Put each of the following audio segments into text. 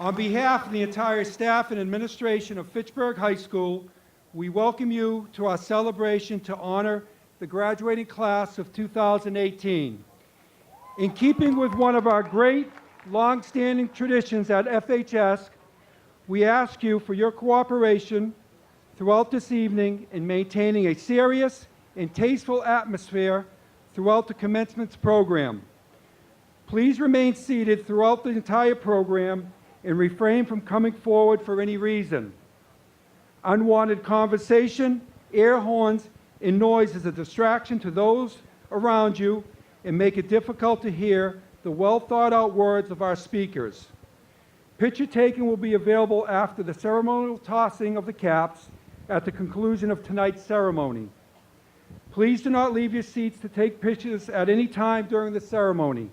On behalf of the entire staff and administration of Fitchburg High School, we welcome you to our celebration to honor the graduating class of 2018. In keeping with one of our great long-standing traditions at FHS, we ask you for your cooperation throughout this evening in maintaining a serious and tasteful atmosphere throughout the commencement program. Please remain seated throughout the entire program and refrain from coming forward for any reason. Unwanted conversation, air horns, and noise is a distraction to those around you and make it difficult to hear the well-thought-out words of our speakers. Picture taking will be available after the ceremonial tossing of the caps at the conclusion of tonight's ceremony. Please do not leave your seats to take pictures at any time during the ceremony.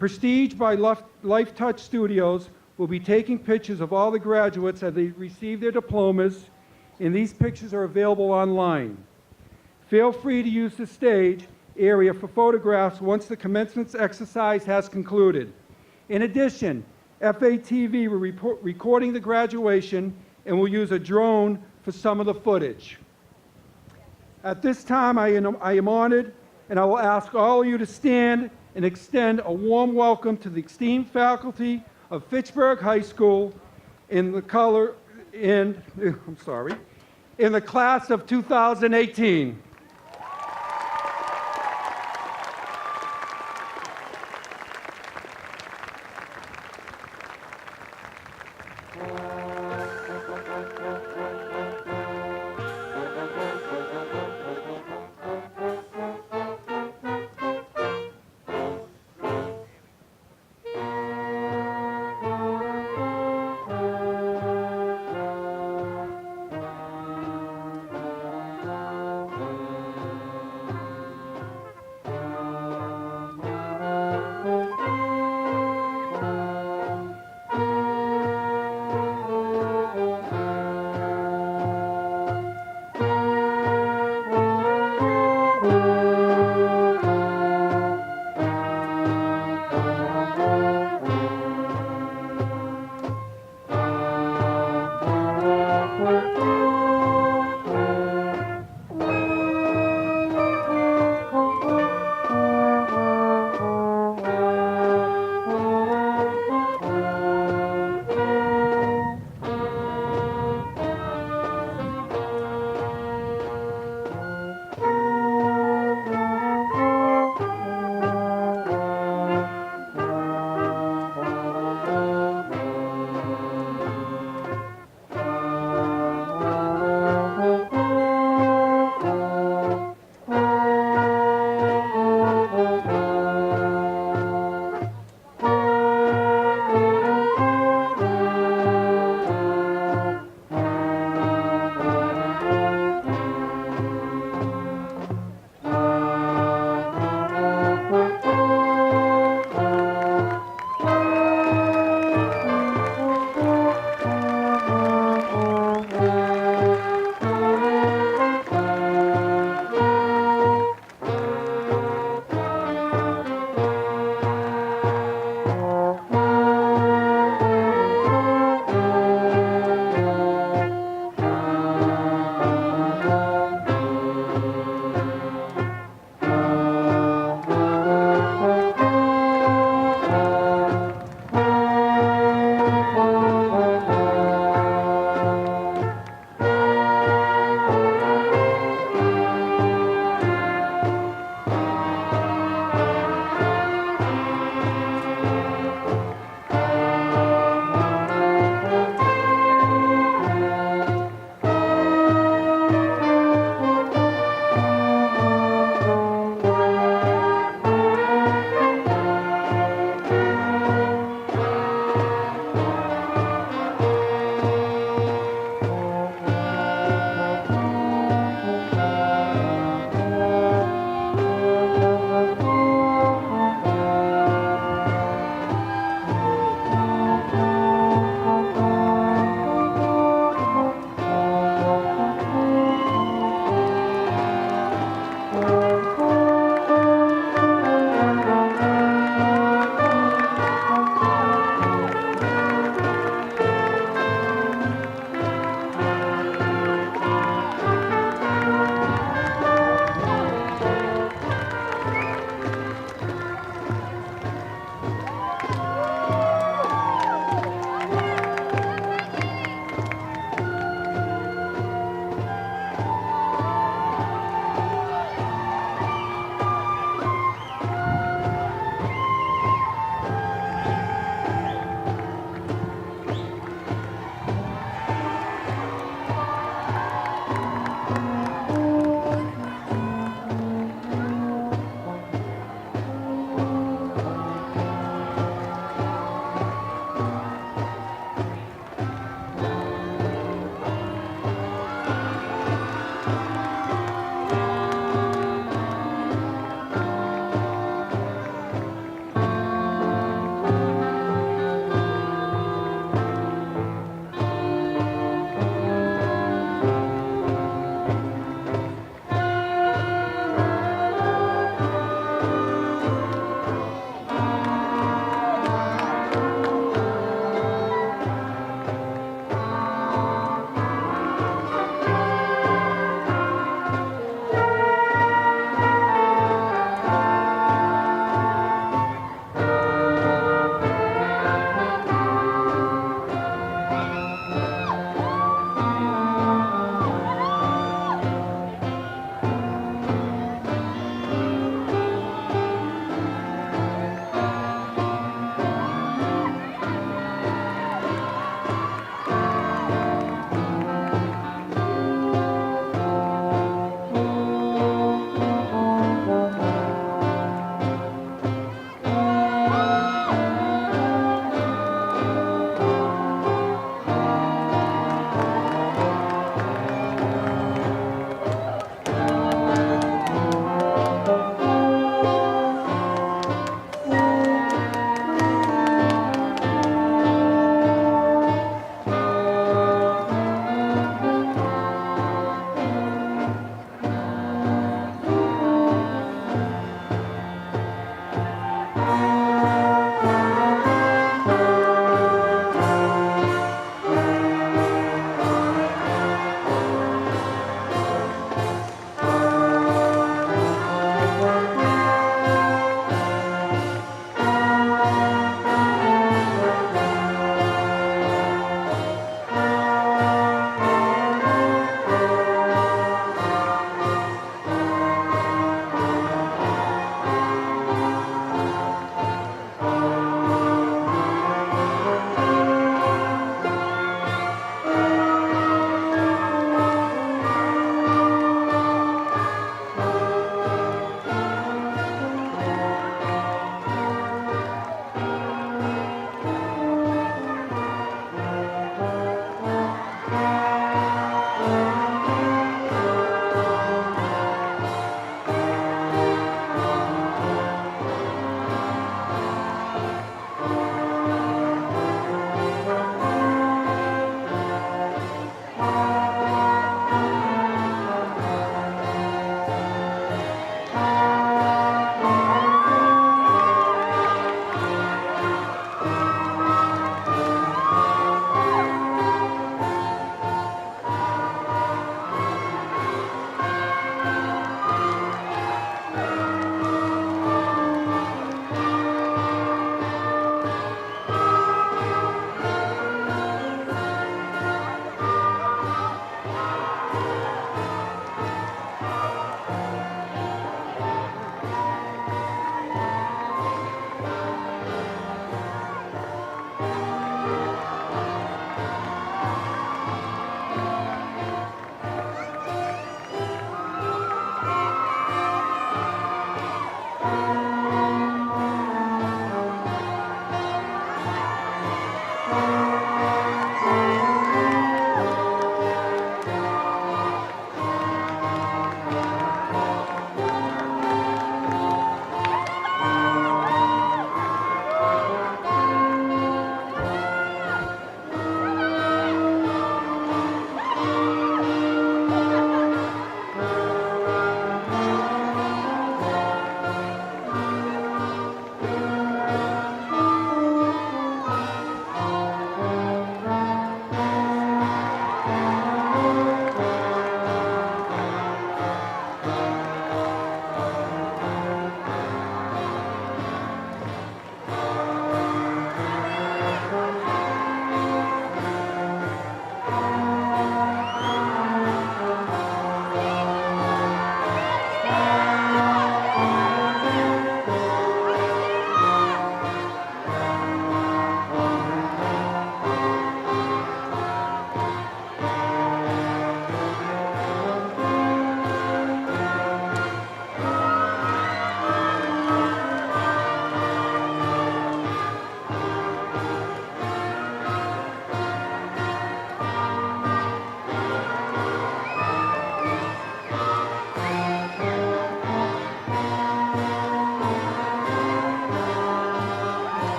Prestige by Life Touch Studios will be taking pictures of all the graduates as they receive their diplomas, and these pictures are available online. Feel free to use the stage area for photographs once the commencement exercise has concluded. In addition, FATV will be recording the graduation and will use a drone for some of the footage. At this time, I am honored, and I will ask all of you to stand and extend a warm welcome to the esteemed faculty of Fitchburg High School in the class of 2018.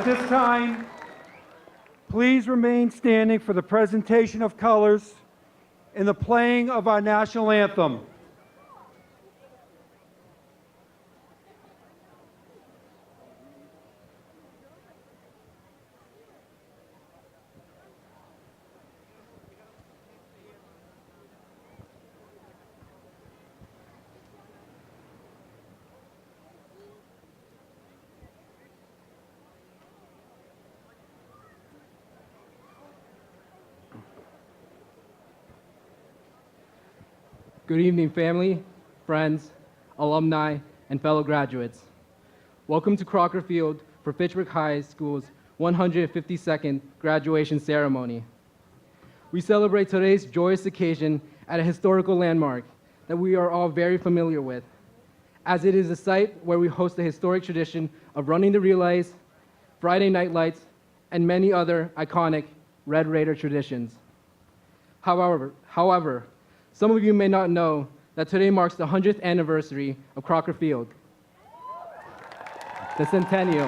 this time, please remain standing for the presentation of colors and the playing of our national anthem. Good evening, family, friends, alumni, and fellow graduates. Welcome to Crocker Field for Fitchburg High School's 152nd graduation ceremony. We celebrate today's joyous occasion at a historical landmark that we are all very familiar with, as it is a site where we host the historic tradition of running the relays, Friday night lights, and many other iconic Red Raider traditions. However, some of you may not know that today marks the 100th anniversary of Crocker Field, the centennial.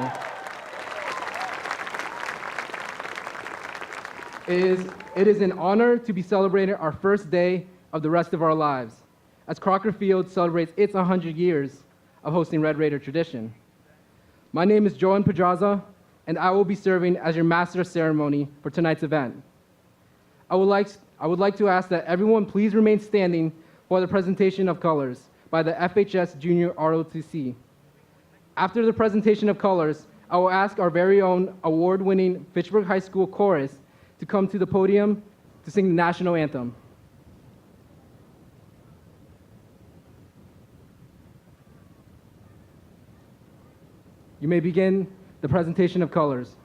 It is an honor to be celebrating our first day of the rest of our lives, as Crocker Field celebrates its 100 years of hosting Red Raider tradition. My name is Yoen Pedraz, and I will be serving as your master of ceremony for tonight's event. I would like to ask that everyone please remain standing for the presentation of colors by the FHS Junior ROTC. After the presentation of colors, I will ask our very own award-winning Fitchburg High School chorus to come to the podium to sing the national anthem. You may begin the presentation of colors.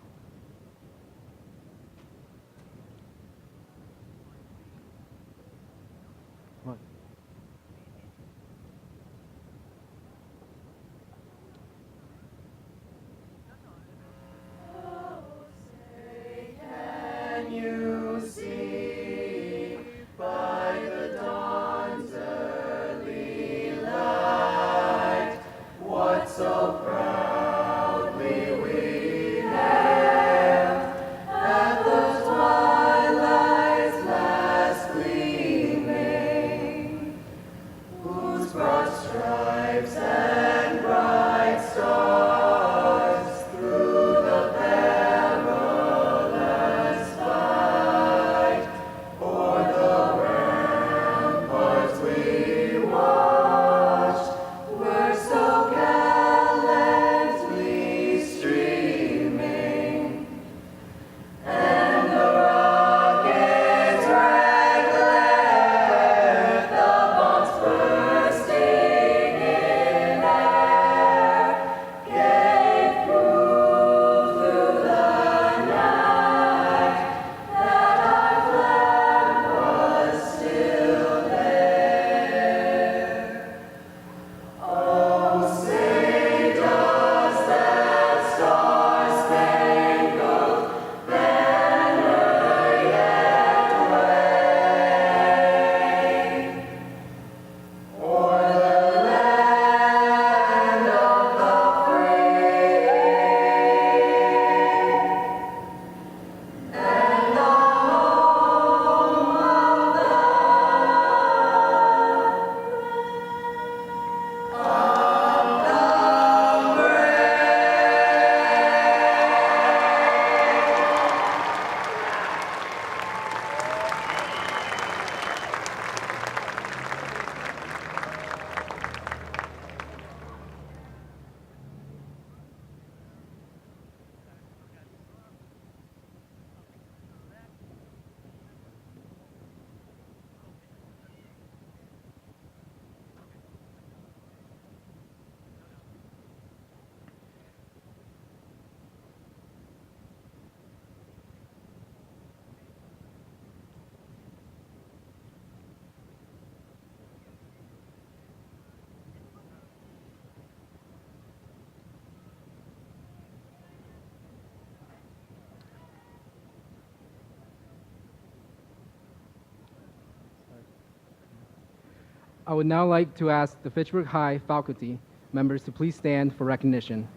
I would now like to ask the Fitchburg High faculty members to please stand for recognition.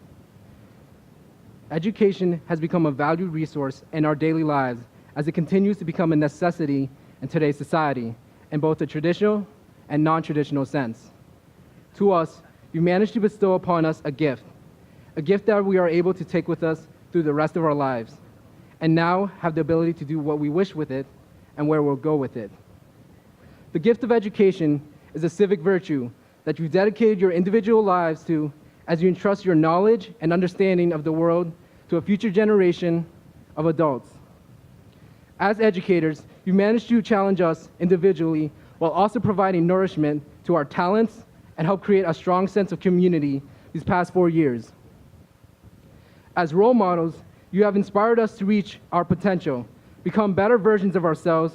Education has become a valued resource in our daily lives as it continues to become a necessity in today's society, in both the traditional and non-traditional sense. To us, you managed to bestow upon us a gift that we are able to take with us through the rest of our lives, and now have the ability to do what we wish with it and where we'll go with it. The gift of education is a civic virtue that you've dedicated your individual lives to as you entrust your knowledge and understanding of the world to a future generation of adults. As educators, you managed to challenge us individually while also providing nourishment to our talents and help create a strong sense of community these past 4 years. As role models, you have inspired us to reach our potential, become better versions of ourselves,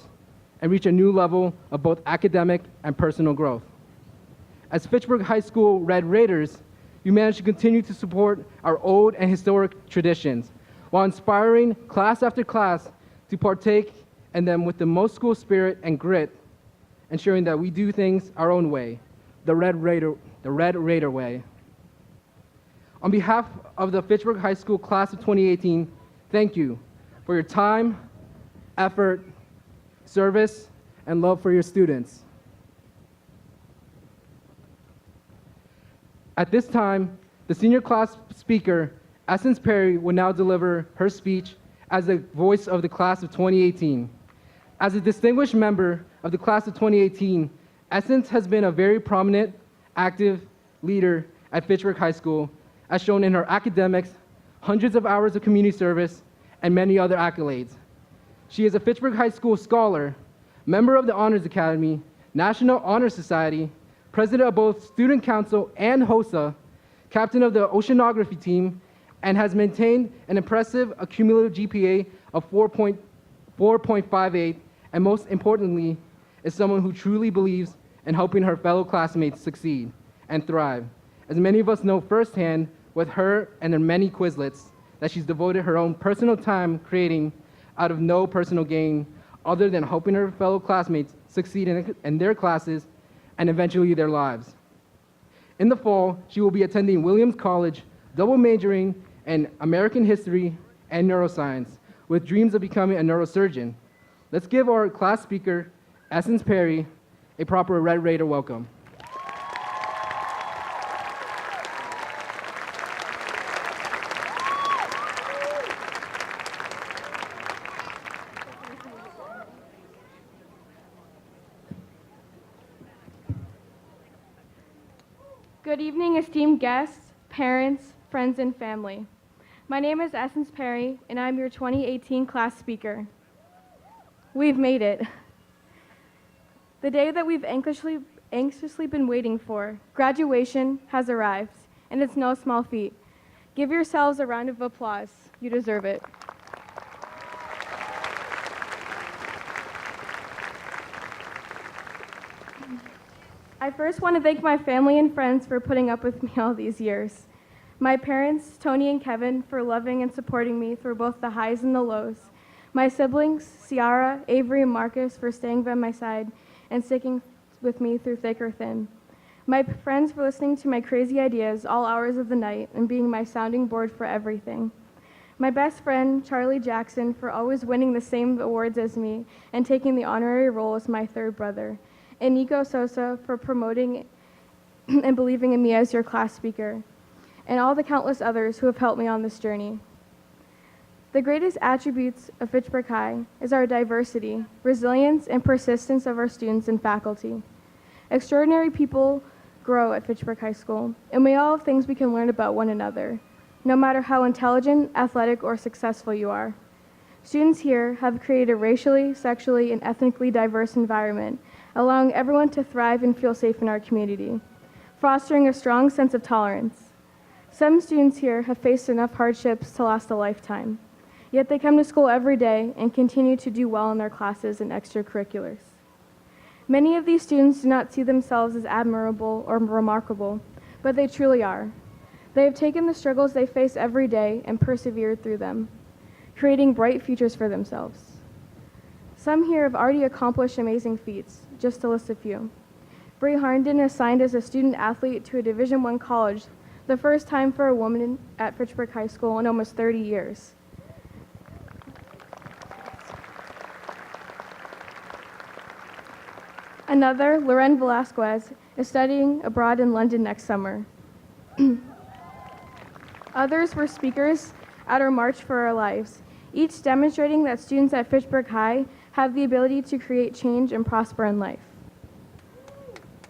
and reach a new level of both academic and personal growth. As Fitchburg High School Red Raiders, you managed to continue to support our old and historic traditions while inspiring class after class to partake in them with the most school spirit and grit, ensuring that we do things our own way, the Red Raider way. On behalf of the Fitchburg High School class of 2018, thank you for your time, effort, service, and love for your students. At this time, the senior class speaker, Essence Perry, will now deliver her speech as the voice of the class of 2018. As a distinguished member of the class of 2018, Essence has been a very prominent, active leader at Fitchburg High School, as shown in her academics, hundreds of hours of community service, and many other accolades. She is a Fitchburg High School scholar, member of the Honors Academy, National Honor Society, president of both Student Council and HOSA, captain of the oceanography team, and has maintained an impressive cumulative GPA of 4.58, and most importantly, is someone who truly believes in helping her fellow classmates succeed and thrive. As many of us know firsthand with her and the many Quizlets that she's devoted her own personal time creating out of no personal gain other than helping her fellow classmates succeed in their classes and eventually their lives. In the fall, she will be attending Williams College, double majoring in American history and neuroscience, with dreams of becoming a neurosurgeon. Let's give our class speaker, Essence Perry, a proper Red Raider welcome. Good evening, esteemed guests, parents, friends, and family. My name is Essence Perry, and I'm your 2018 class speaker. We've made it. The day that we've anxiously been waiting for, graduation, has arrived, and it's no small feat. Give yourselves a round of applause. You deserve it. I first want to thank my family and friends for putting up with me all these years. My parents, Tony and Kevin, for loving and supporting me through both the highs and the lows. My siblings, Ciara, Avery, and Marcus, for staying by my side and sticking with me through thick or thin. My friends for listening to my crazy ideas all hours of the night and being my sounding board for everything. My best friend, Charlie Jackson, for always winning the same awards as me and taking the honorary role as my third brother. And Nico Sosa for promoting and believing in me as your class speaker, and all the countless others who have helped me on this journey. The greatest attributes of Fitchburg High is our diversity, resilience, and persistence of our students and faculty. Extraordinary people grow at Fitchburg High School, and we all have things we can learn about one another, no matter how intelligent, athletic, or successful you are. Students here have created a racially, sexually, and ethnically diverse environment, allowing everyone to thrive and feel safe in our community, fostering a strong sense of tolerance. Some students here have faced enough hardships to last a lifetime, yet they come to school every day and continue to do well in their classes and extracurriculars. Many of these students do not see themselves as admirable or remarkable, but they truly are. They have taken the struggles they face every day and persevered through them, creating bright futures for themselves. Some here have already accomplished amazing feats, just to list a few. Bree Harnden is signed as a student athlete to a Division I college the first time for a woman at Fitchburg High School in almost 30 years. Another, Loren Velasquez, is studying abroad in London next summer. Others were speakers at our March for Our Lives, each demonstrating that students at Fitchburg High have the ability to create change and prosper in life.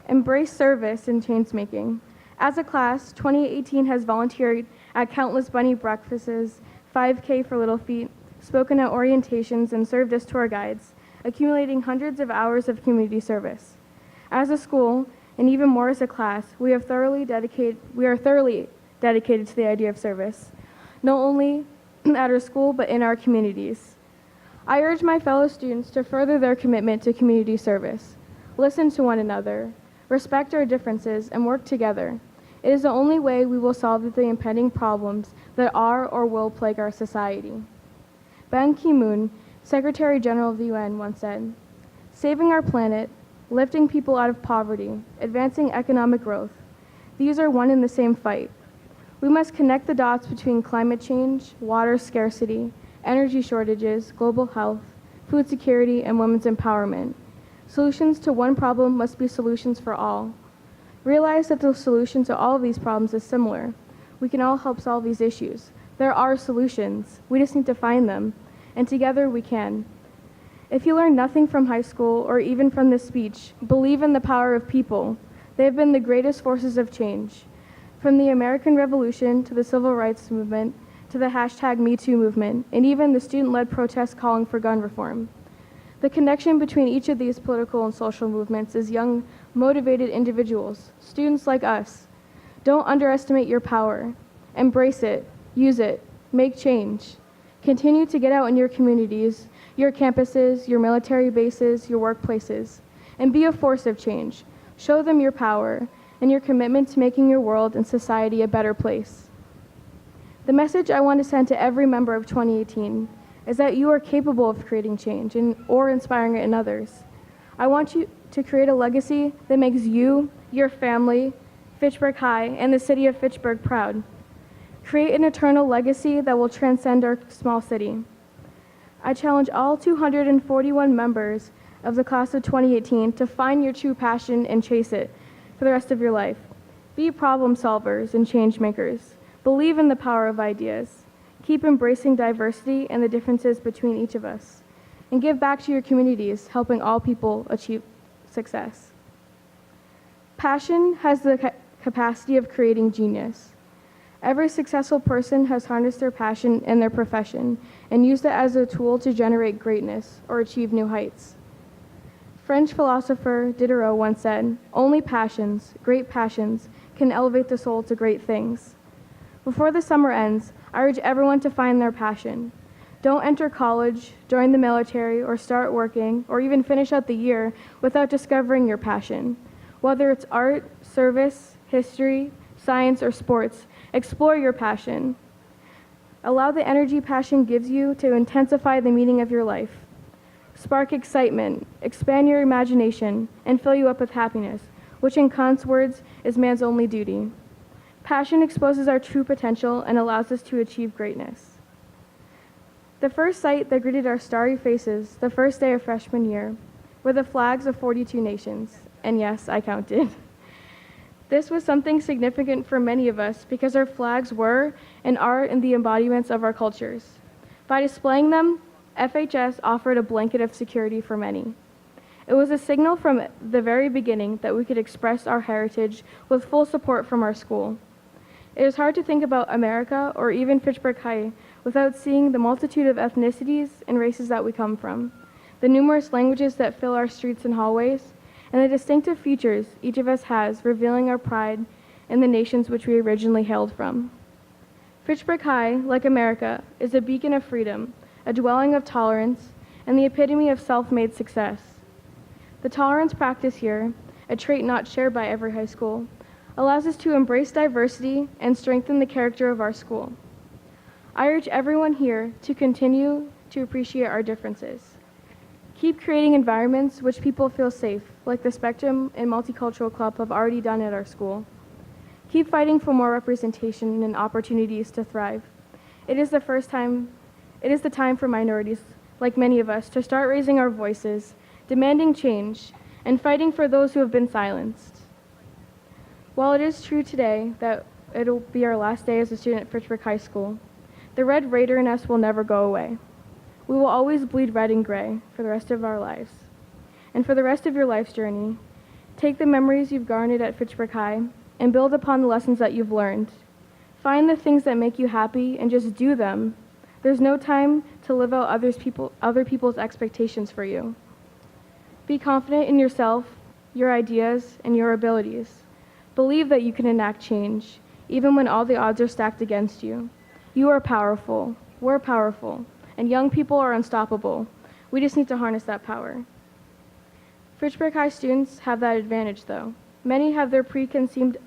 Embrace service and change-making. As a class, 2018 has volunteered at countless bunny breakfasts, 5K for Little Feet, spoken at orientations, and served as tour guides, accumulating hundreds of hours of community service. As a school, and even more as a class, we are thoroughly dedicated to the idea of service, not only at our school, but in our communities. I urge my fellow students to further their commitment to community service, listen to one another, respect our differences, and work together. It is the only way we will solve the impending problems that are or will plague our society. Ban Ki-moon, Secretary General of the Yuan, once said, "Saving our planet, lifting people out of poverty, advancing economic growth, these are one and the same fight. We must connect the dots between climate change, water scarcity, energy shortages, global health, food security, and women's empowerment. Solutions to one problem must be solutions for all. Realize that the solution to all of these problems is similar. We can all help solve these issues. There are solutions. We just need to find them, and together we can." If you learn nothing from high school or even from this speech, believe in the power of people. They have been the greatest forces of change. From the American Revolution to the Civil Rights Movement to the #MeToo movement, and even the student-led protests calling for gun reform. The connection between each of these political and social movements is young, motivated individuals, students like us. Don't underestimate your power. Embrace it, use it, make change. Continue to get out in your communities, your campuses, your military bases, your workplaces, and be a force of change. Show them your power and your commitment to making your world and society a better place. The message I want to send to every member of 2018 is that you are capable of creating change or inspiring it in others. I want you to create a legacy that makes you, your family, Fitchburg High, and the city of Fitchburg proud. Create an eternal legacy that will transcend our small city. I challenge all 241 members of the class of 2018 to find your true passion and chase it for the rest of your life. Be problem solvers and change makers. Believe in the power of ideas. Keep embracing diversity and the differences between each of us. And give back to your communities, helping all people achieve success. Passion has the capacity of creating genius. Every successful person has harnessed their passion in their profession and used it as a tool to generate greatness or achieve new heights. French philosopher Diderot once said, "Only passions, great passions, can elevate the soul to great things." Before the summer ends, I urge everyone to find their passion. Don't enter college, join the military, or start working, or even finish out the year without discovering your passion. Whether it's art, service, history, science, or sports, explore your passion. Allow the energy passion gives you to intensify the meaning of your life. Spark excitement, expand your imagination, and fill you up with happiness, which in Kant's words is man's only duty. Passion exposes our true potential and allows us to achieve greatness. The first sight that greeted our starry faces the first day of freshman year were the flags of 42 nations, and yes, I counted. This was something significant for many of us because our flags were and are in the embodiments of our cultures. By displaying them, FHS offered a blanket of security for many. It was a signal from the very beginning that we could express our heritage with full support from our school. It is hard to think about America or even Fitchburg High without seeing the multitude of ethnicities and races that we come from, the numerous languages that fill our streets and hallways, and the distinctive features each of us has, revealing our pride in the nations which we originally hailed from. Fitchburg High, like America, is a beacon of freedom, a dwelling of tolerance, and the epitome of self-made success. The tolerance practice here, a trait not shared by every high school, allows us to embrace diversity and strengthen the character of our school. I urge everyone here to continue to appreciate our differences. Keep creating environments which people feel safe, like the Spectrum and Multicultural Club have already done at our school. Keep fighting for more representation and opportunities to thrive. It is the time for minorities, like many of us, to start raising our voices, demanding change, and fighting for those who have been silenced. While it is true today that it'll be our last day as a student at Fitchburg High School, the Red Raider in us will never go away. We will always bleed red and gray for the rest of our lives. And for the rest of your life's journey, take the memories you've garnered at Fitchburg High and build upon the lessons that you've learned. Find the things that make you happy and just do them. There's no time to live out other people's expectations for you. Be confident in yourself, your ideas, and your abilities. Believe that you can enact change, even when all the odds are stacked against you. You are powerful, we're powerful, and young people are unstoppable. We just need to harness that power. Fitchburg High students have that advantage, though. Many have their preconceived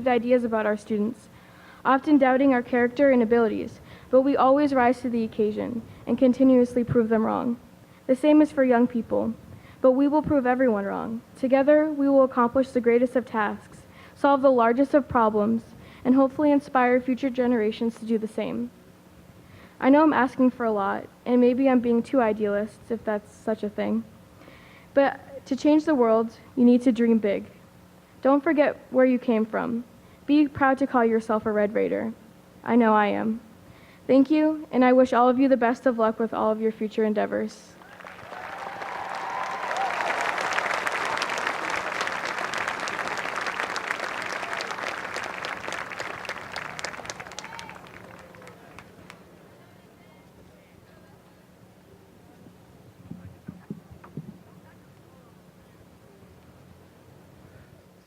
ideas about our students, often doubting our character and abilities, but we always rise to the occasion and continuously prove them wrong. The same is for young people, but we will prove everyone wrong. Together, we will accomplish the greatest of tasks, solve the largest of problems, and hopefully inspire future generations to do the same. I know I'm asking for a lot, and maybe I'm being too idealist, if that's such a thing. But to change the world, you need to dream big. Don't forget where you came from. Be proud to call yourself a Red Raider. I know I am. Thank you, and I wish all of you the best of luck with all of your future endeavors.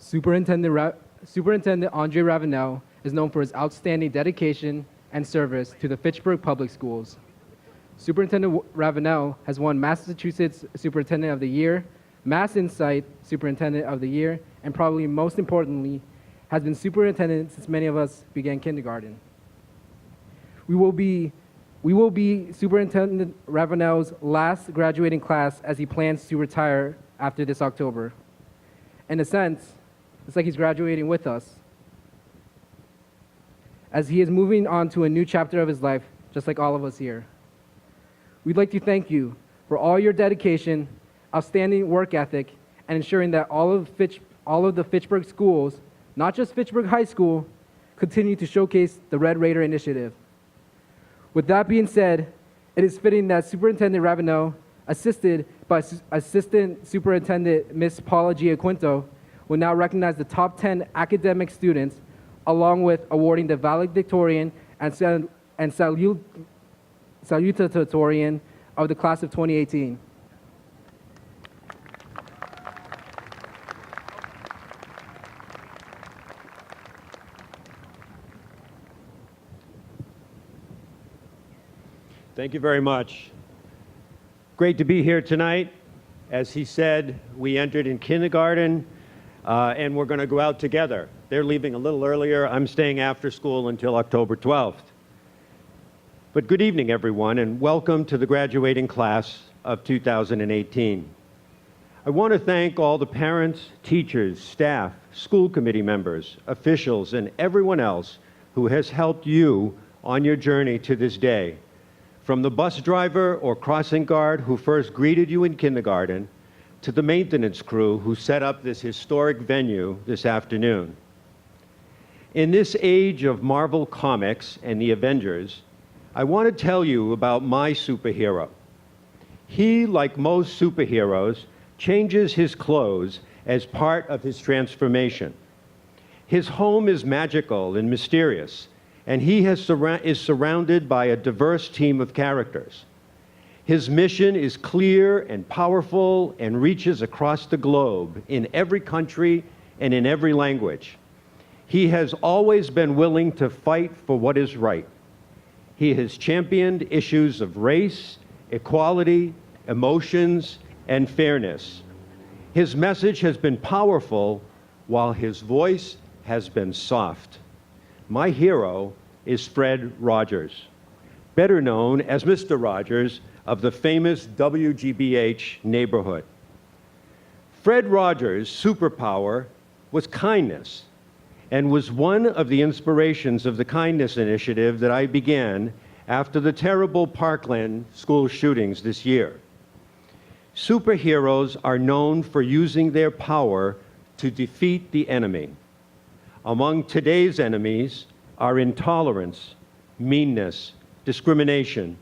Superintendent Andre Ravenel is known for his outstanding dedication and service to the Fitchburg Public Schools. Superintendent Ravenel has won Massachusetts Superintendent of the Year, Mass Insight Superintendent of the Year, and probably most importantly, has been superintendent since many of us began kindergarten. We will be Superintendent Ravenel's last graduating class as he plans to retire after this October. In a sense, it's like he's graduating with us, as he is moving on to a new chapter of his life, just like all of us here. We'd like to thank you for all your dedication, outstanding work ethic, and ensuring that all of the Fitchburg schools, not just Fitchburg High School, continue to showcase the Red Raider Initiative. With that being said, it is fitting that Superintendent Ravenel, assisted by Assistant Superintendent Ms. Paula Giaquinto, will now recognize the top 10 academic students, along with awarding the valedictorian and salutatorian of the class of 2018. Thank you very much. Great to be here tonight. As he said, we entered in kindergarten, and we're going to go out together. They're leaving a little earlier. I'm staying after school until October 12th. But good evening, everyone, and welcome to the graduating class of 2018. I want to thank all the parents, teachers, staff, school committee members, officials, and everyone else who has helped you on your journey to this day. From the bus driver or crossing guard who first greeted you in kindergarten, to the maintenance crew who set up this historic venue this afternoon. In this age of Marvel Comics and the Avengers, I want to tell you about my superhero. He, like most superheroes, changes his clothes as part of his transformation. His home is magical and mysterious, and he is surrounded by a diverse team of characters. His mission is clear and powerful and reaches across the globe in every country and in every language. He has always been willing to fight for what is right. He has championed issues of race, equality, emotions, and fairness. His message has been powerful while his voice has been soft. My hero is Fred Rogers, better known as Mr. Rogers of the famous WGBH neighborhood. Fred Rogers' superpower was kindness. and was one of the inspirations of the Kindness Initiative that I began after the terrible Parkland school shootings this year. Superheroes are known for using their power to defeat the enemy. Among today's enemies are intolerance, meanness, discrimination,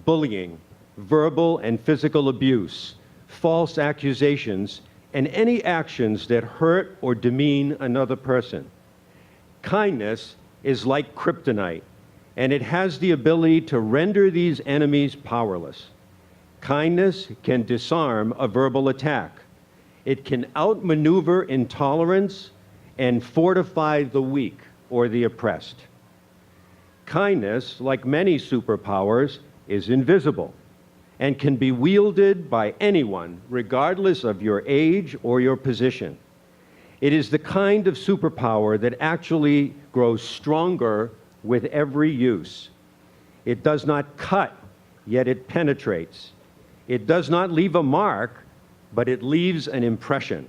bullying, verbal and physical abuse, false accusations, and any actions that hurt or demean another person. Kindness is like kryptonite, and it has the ability to render these enemies powerless. Kindness can disarm a verbal attack. It can outmaneuver intolerance and fortify the weak or the oppressed. Kindness, like many superpowers, is invisible and can be wielded by anyone, regardless of your age or your position. It is the kind of superpower that actually grows stronger with every use. It does not cut, yet it penetrates. It does not leave a mark, but it leaves an impression.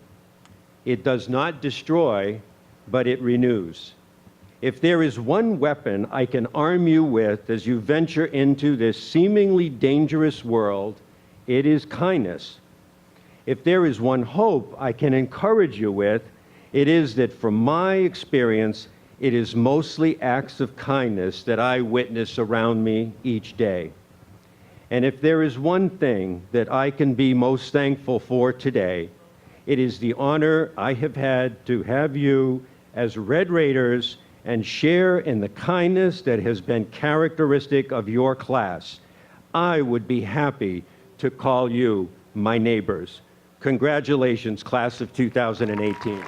It does not destroy, but it renews. If there is one weapon I can arm you with as you venture into this seemingly dangerous world, it is kindness. If there is one hope I can encourage you with, it is that from my experience, it is mostly acts of kindness that I witness around me each day. And if there is one thing that I can be most thankful for today, it is the honor I have had to have you as Red Raiders and share in the kindness that has been characteristic of your class. I would be happy to call you my neighbors. Congratulations, class of 2018.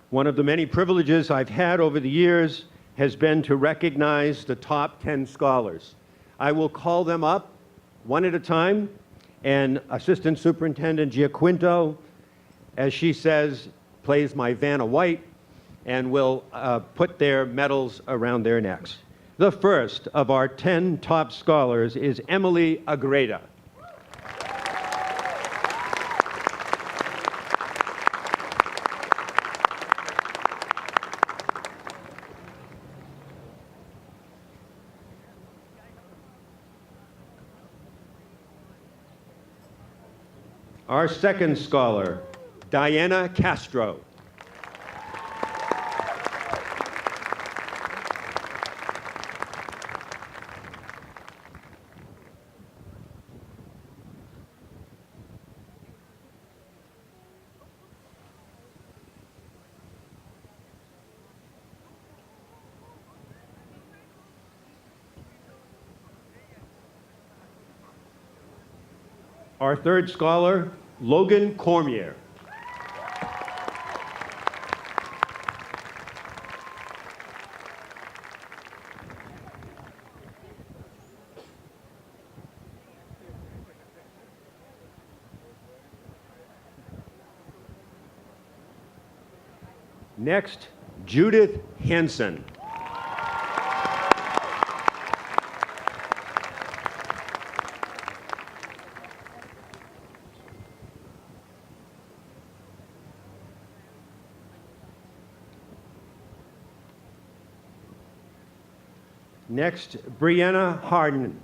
One of the many privileges I've had over the years has been to recognize the top 10 scholars. I will call them up one at a time, and Assistant Superintendent Giaquinto, as she says, plays my Vanna White and will put their medals around their necks. The first of our 10 top scholars is Emily Agreda. Our second scholar, Diana Castro. Our third scholar, Logan Cormier. Next, Judith Hansen. Next, Brianna Harden.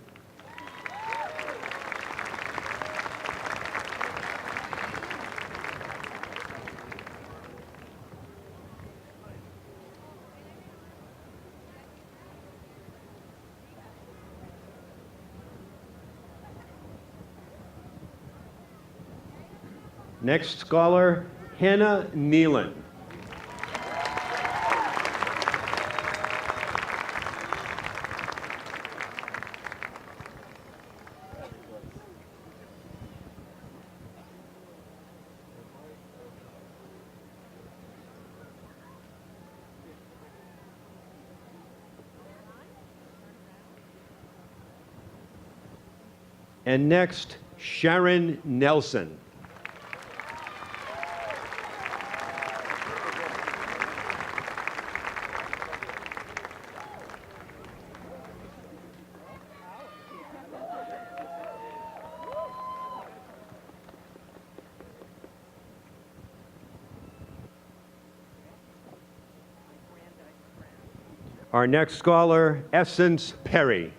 Next scholar, Hannah Nealon. And next, Sharon Nelson. Our next scholar, Essence Perry.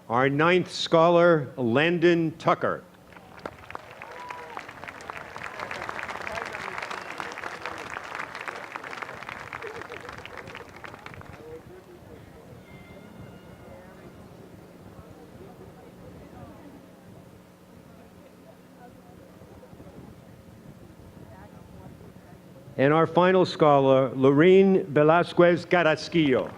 Our ninth scholar, Landon Tucker. And our final scholar, Lorene Velasquez Carrasquillo.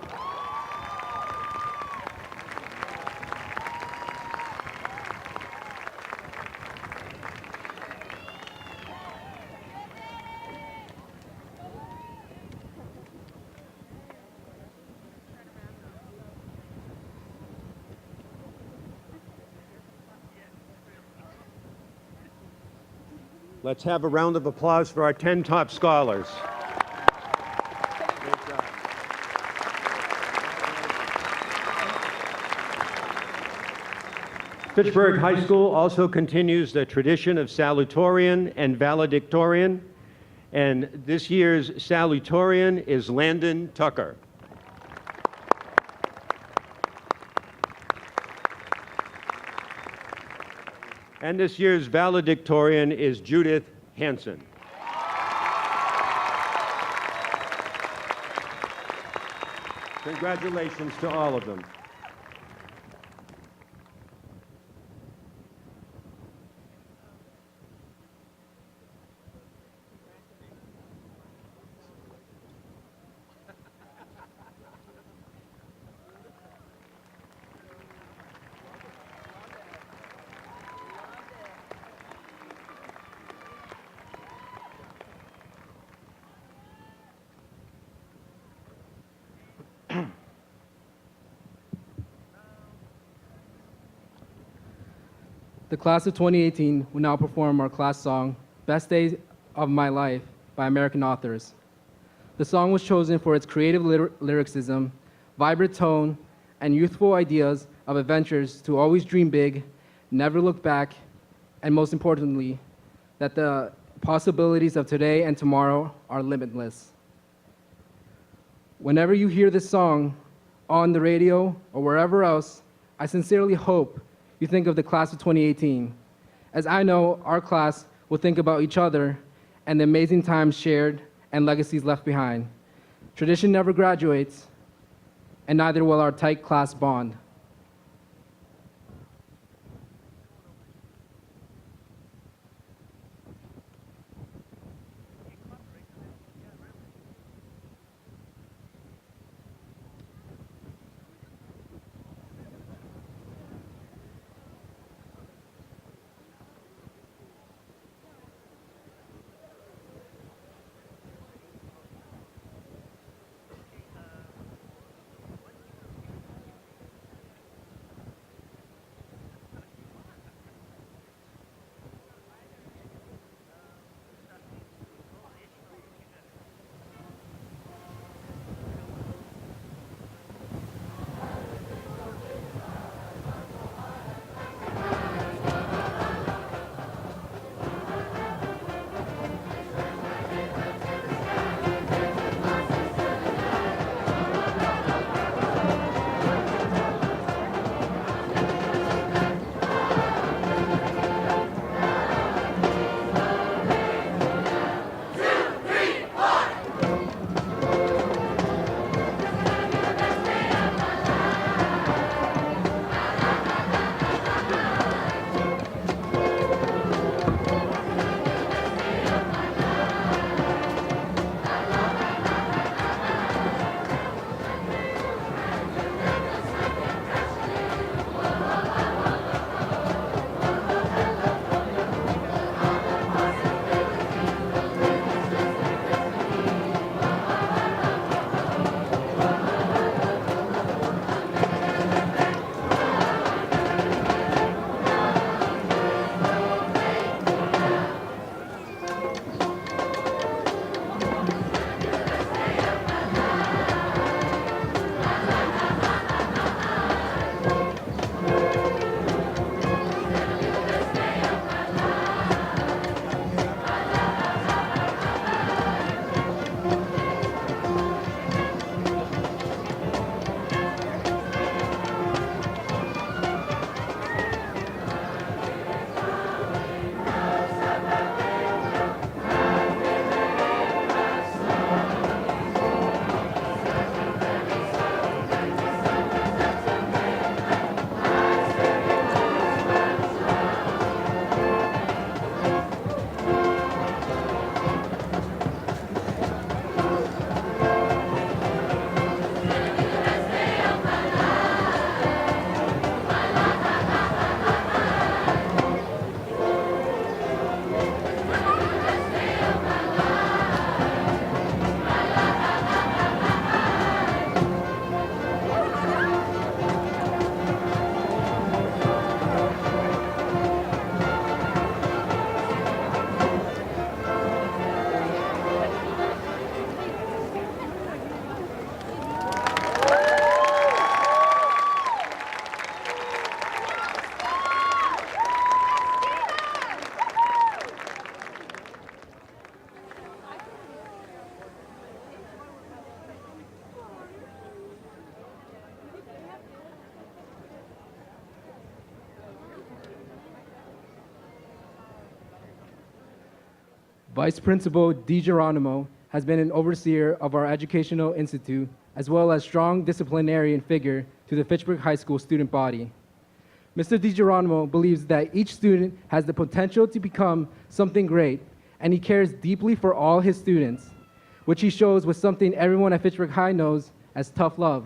Let's have a round of applause for our 10 top scholars. Fitchburg High School also continues the tradition of salutatorian and valedictorian, and this year's salutatorian is Landon Tucker. And this year's valedictorian is Judith Hansen. Congratulations to all of them. The class of 2018 will now perform our class song, Best Days of My Life by American authors. The song was chosen for its creative lyricism, vibrant tone, and youthful ideas of adventures to always dream big, never look back, and most importantly, that the possibilities of today and tomorrow are limitless. Whenever you hear this song on the radio or wherever else, I sincerely hope you think of the class of 2018, as I know our class will think about each other and the amazing times shared and legacies left behind. Tradition never graduates, and neither will our tight class bond. Vice Principal DiGeronimo has been an overseer of our educational institute, as well as strong disciplinarian figure to the Fitchburg High School student body. Mr. DiGeronimo believes that each student has the potential to become something great, and he cares deeply for all his students, which he shows with something everyone at Fitchburg High knows as tough love.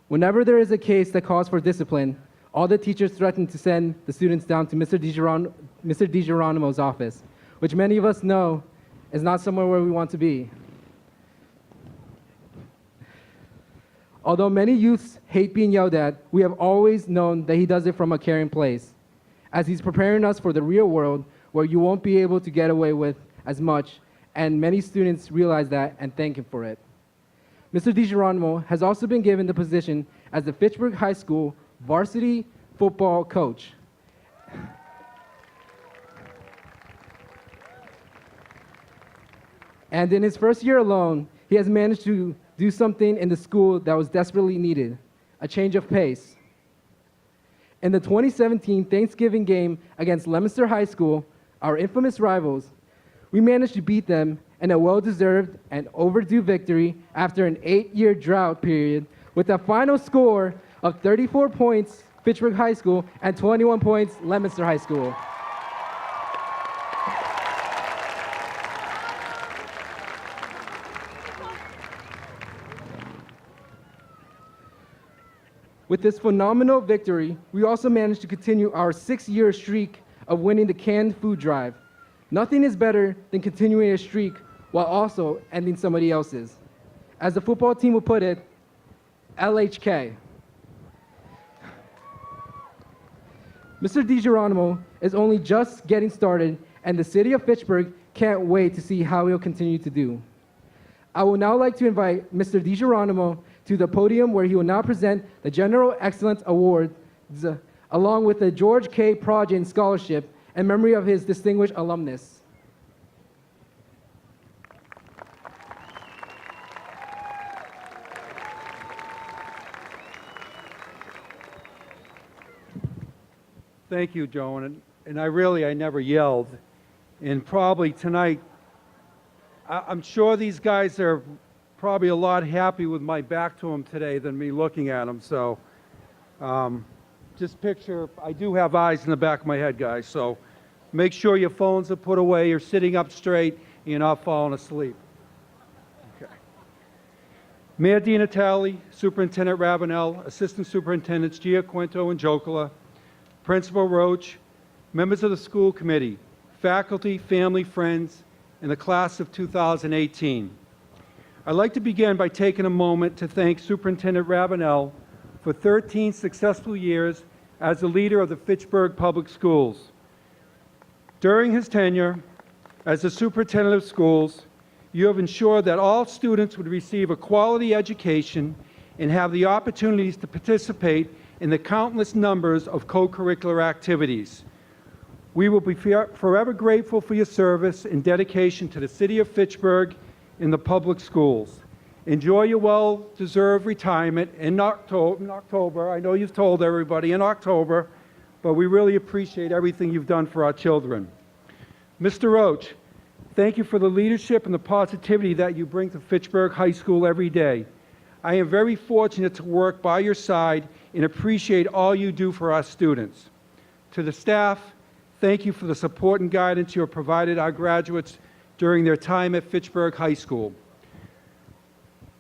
Whenever there is a case that calls for discipline, all the teachers threaten to send the students down to Mr. DiGeronimo's office, which many of us know is not somewhere where we want to be. Although many youths hate being yelled at, we have always known that he does it from a caring place, as he's preparing us for the real world where you won't be able to get away with as much, and many students realize that and thank him for it. Mr. DiGeronimo has also been given the position as the Fitchburg High School varsity football coach. And in his first year alone, he has managed to do something in the school that was desperately needed, a change of pace. In the 2017 Thanksgiving game against Leominster High School, our infamous rivals, we managed to beat them in a well-deserved and overdue victory after an 8-year drought period with a final score of 34 points Fitchburg High School and 21 points Leominster High School. With this phenomenal victory, we also managed to continue our 6-year streak of winning the canned food drive. Nothing is better than continuing a streak while also ending somebody else's. As the football team would put it, LHK. Mr. DiGeronimo is only just getting started, and the city of Fitchburg can't wait to see how he'll continue to do. I would now like to invite Mr. DiGeronimo to the podium where he will now present the General Excellence Award along with the George K. Progen Scholarship in memory of his distinguished alumnus. Thank you, Joan. And I never yelled. And probably tonight, I'm sure these guys are probably a lot happy with my back to them today than me looking at them. So just picture, I do have eyes in the back of my head, guys. So make sure your phones are put away, you're sitting up straight, and you're not falling asleep. Okay. Mayor Di Natale, Superintendent Ravenel, Assistant Superintendents Giaquinto and Jocola, Principal Roach, members of the school committee, faculty, family, friends, and the class of 2018. I'd like to begin by taking a moment to thank Superintendent Ravenel for 13 successful years as the leader of the Fitchburg Public Schools. During his tenure as the superintendent of schools, you have ensured that all students would receive a quality education and have the opportunities to participate in the countless numbers of co-curricular activities. We will be forever grateful for your service and dedication to the city of Fitchburg and the public schools. Enjoy your well-deserved retirement in October. I know you've told everybody in October, but we really appreciate everything you've done for our children. Mr. Roach, thank you for the leadership and the positivity that you bring to Fitchburg High School every day. I am very fortunate to work by your side and appreciate all you do for our students. To the staff, thank you for the support and guidance you have provided our graduates during their time at Fitchburg High School.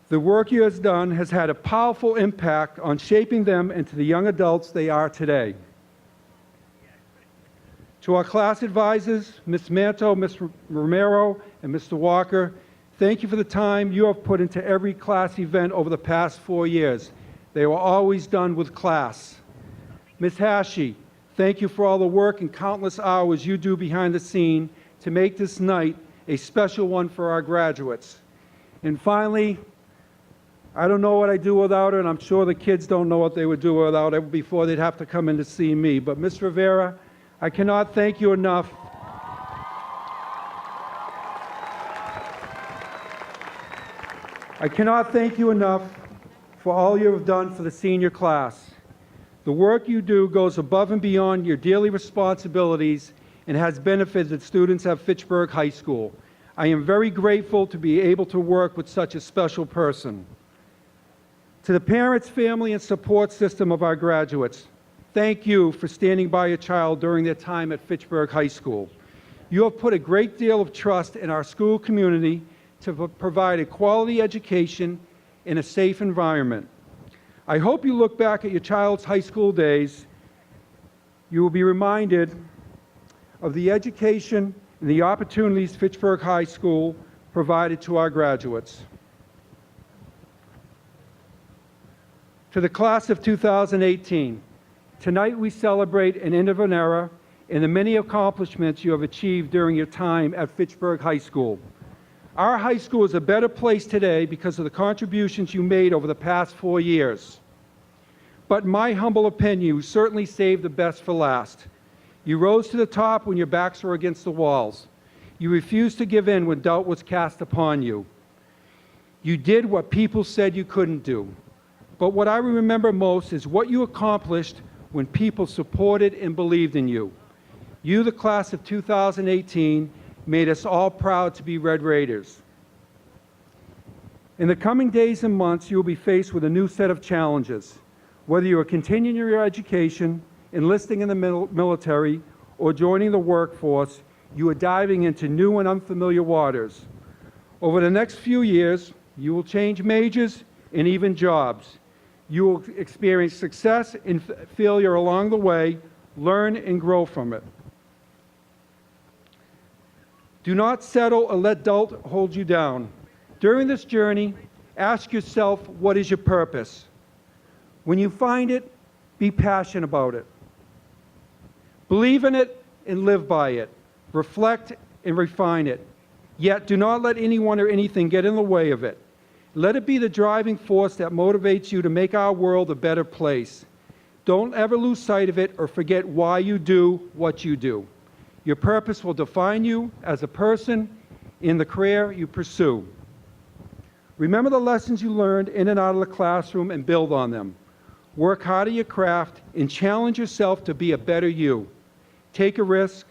The work you have done has had a powerful impact on shaping them into the young adults they are today. To our class advisors, Ms. Manto, Ms. Romero, and Mr. Walker, thank you for the time you have put into every class event over the past 4 years. They were always done with class. Ms. Hashi, thank you for all the work and countless hours you do behind the scene to make this night a special one for our graduates. And finally, I don't know what I'd do without her, and I'm sure the kids don't know what they would do without her before they'd have to come in to see me. But Ms. Rivera, I cannot thank you enough. I cannot thank you enough for all you have done for the senior class. The work you do goes above and beyond your daily responsibilities, and has benefited students at Fitchburg High School. I am very grateful to be able to work with such a special person. To the parents, family, and support system of our graduates, thank you for standing by your child during their time at Fitchburg High School. You have put a great deal of trust in our school community to provide a quality education in a safe environment. I hope you look back at your child's high school days. You will be reminded of the education and the opportunities Fitchburg High School provided to our graduates. To the class of 2018, tonight we celebrate an end of an era and the many accomplishments you have achieved during your time at Fitchburg High School. Our high school is a better place today because of the contributions you made over the past 4 years. But in my humble opinion, you certainly saved the best for last. You rose to the top when your backs were against the walls. You refused to give in when doubt was cast upon you. You did what people said you couldn't do. But what I remember most is what you accomplished when people supported and believed in you. You, the class of 2018, made us all proud to be Red Raiders. In the coming days and months, you will be faced with a new set of challenges. Whether you are continuing your education, enlisting in the military, or joining the workforce, you are diving into new and unfamiliar waters. Over the next few years, you will change majors and even jobs. You will experience success and failure along the way, learn and grow from it. Do not settle or let doubt hold you down. During this journey, ask yourself, what is your purpose? When you find it, be passionate about it. Believe in it and live by it. Reflect and refine it. Yet do not let anyone or anything get in the way of it. Let it be the driving force that motivates you to make our world a better place. Don't ever lose sight of it or forget why you do what you do. Your purpose will define you as a person in the career you pursue. Remember the lessons you learned in and out of the classroom and build on them. Work hard at your craft and challenge yourself to be a better you. Take a risk,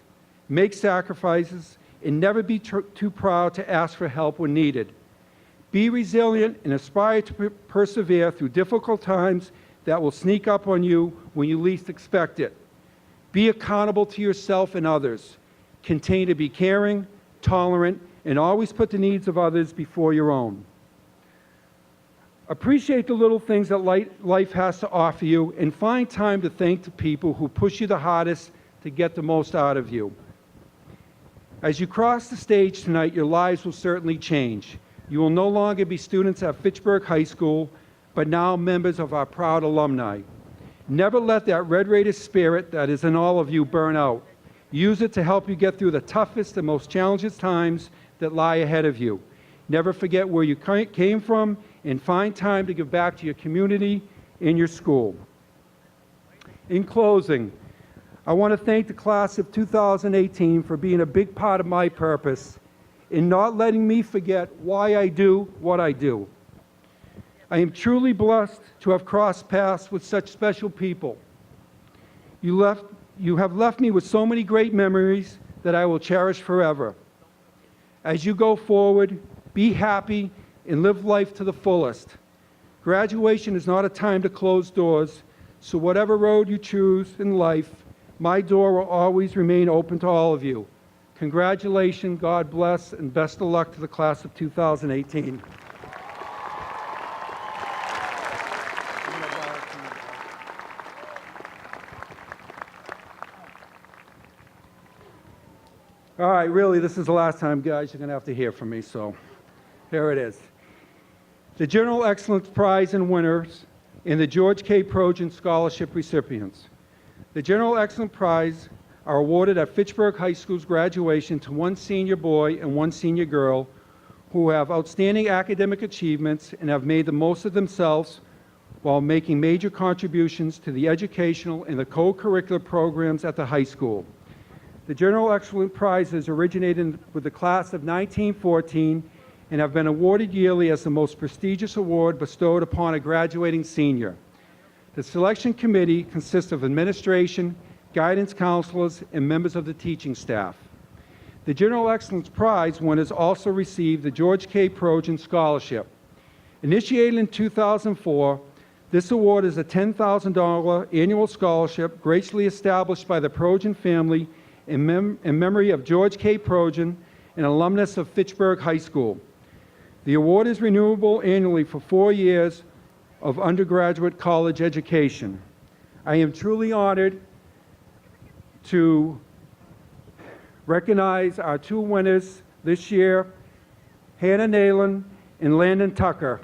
make sacrifices, and never be too proud to ask for help when needed. Be resilient and aspire to persevere through difficult times that will sneak up on you when you least expect it. Be accountable to yourself and others. Continue to be caring, tolerant, and always put the needs of others before your own. Appreciate the little things that life has to offer you and find time to thank the people who push you the hardest to get the most out of you. As you cross the stage tonight, your lives will certainly change. You will no longer be students at Fitchburg High School, but now members of our proud alumni. Never let that Red Raider spirit that is in all of you burn out. Use it to help you get through the toughest and most challenging times that lie ahead of you. Never forget where you came from and find time to give back to your community and your school. In closing, I want to thank the class of 2018 for being a big part of my purpose in not letting me forget why I do what I do. I am truly blessed to have crossed paths with such special people. You have left me with so many great memories that I will cherish forever. As you go forward, be happy and live life to the fullest. Graduation is not a time to close doors, so whatever road you choose in life, my door will always remain open to all of you. Congratulations, God bless, and best of luck to the class of 2018. All right, really, this is the last time, guys, you're going to have to hear from me, so here it is. The General Excellence Prize and winners and the George K. Projan Scholarship recipients. The General Excellence Prize are awarded at Fitchburg High School's graduation to one senior boy and one senior girl who have outstanding academic achievements and have made the most of themselves while making major contributions to the educational and the co-curricular programs at the high school. The General Excellence Prizes originated with the class of 1914 and have been awarded yearly as the most prestigious award bestowed upon a graduating senior. The selection committee consists of administration, guidance counselors, and members of the teaching staff. The General Excellence Prize winners also received the George K. Projan Scholarship. Initiated in 2004, this award is a $10,000 annual scholarship graciously established by the Projan family in memory of George K. Projan, an alumnus of Fitchburg High School. The award is renewable annually for 4 years of undergraduate college education. I am truly honored to recognize our 2 winners this year, Hannah Nalen and Landon Tucker.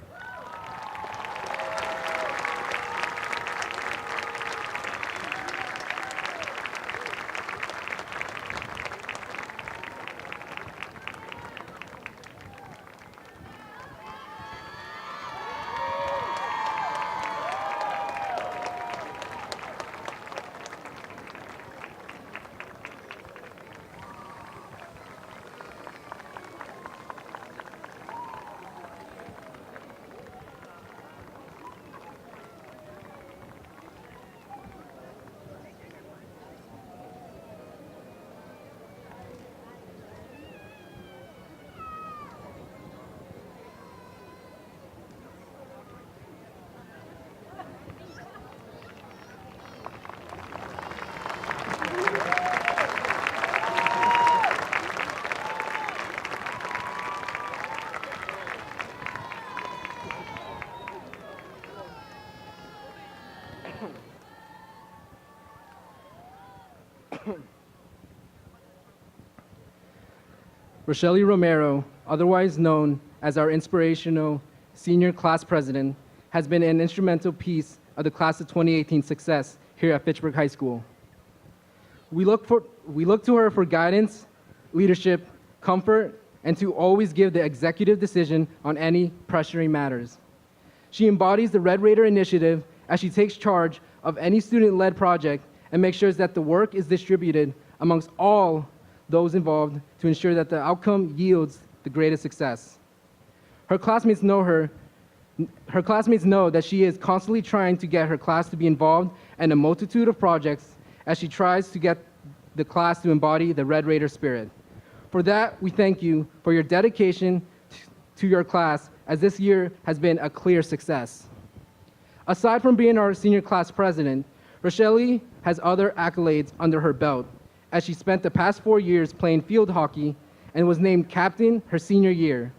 Rachely Romero, otherwise known as our inspirational senior class president, has been an instrumental piece of the class of 2018 success here at Fitchburg High School. We look to her for guidance, leadership, comfort, and to always give the executive decision on any pressuring matters. She embodies the Red Raider initiative as she takes charge of any student-led project and makes sure that the work is distributed amongst all those involved to ensure that the outcome yields the greatest success. Her classmates know that she is constantly trying to get her class to be involved in a multitude of projects as she tries to get the class to embody the Red Raider spirit. For that, we thank you for your dedication to your class, as this year has been a clear success. Aside from being our senior class president, Rachely has other accolades under her belt, as she spent the past 4 years playing field hockey and was named captain her senior year,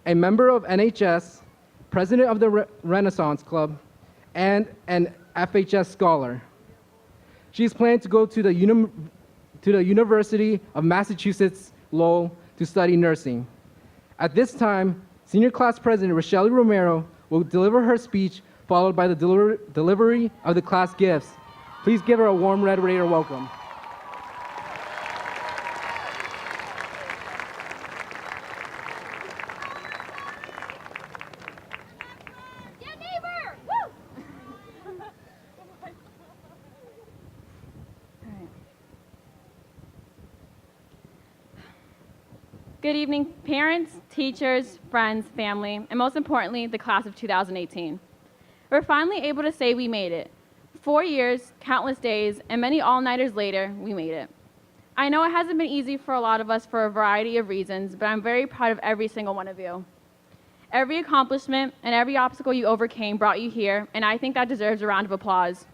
a member of NHS, president of the Renaissance Club, and an FHS scholar. She is planning to go to the University of Massachusetts Lowell to study nursing. At this time, senior class president Rachely Romero will deliver her speech, followed by the delivery of the class gifts. Please give her a warm Red Raider welcome. Good evening, parents, teachers, friends, family, and most importantly, the class of 2018. We're finally able to say we made it. 4 years, countless days, and many all-nighters later, we made it. I know it hasn't been easy for a lot of us for a variety of reasons, but I'm very proud of every single one of you. Every accomplishment and every obstacle you overcame brought you here, and I think that deserves a round of applause.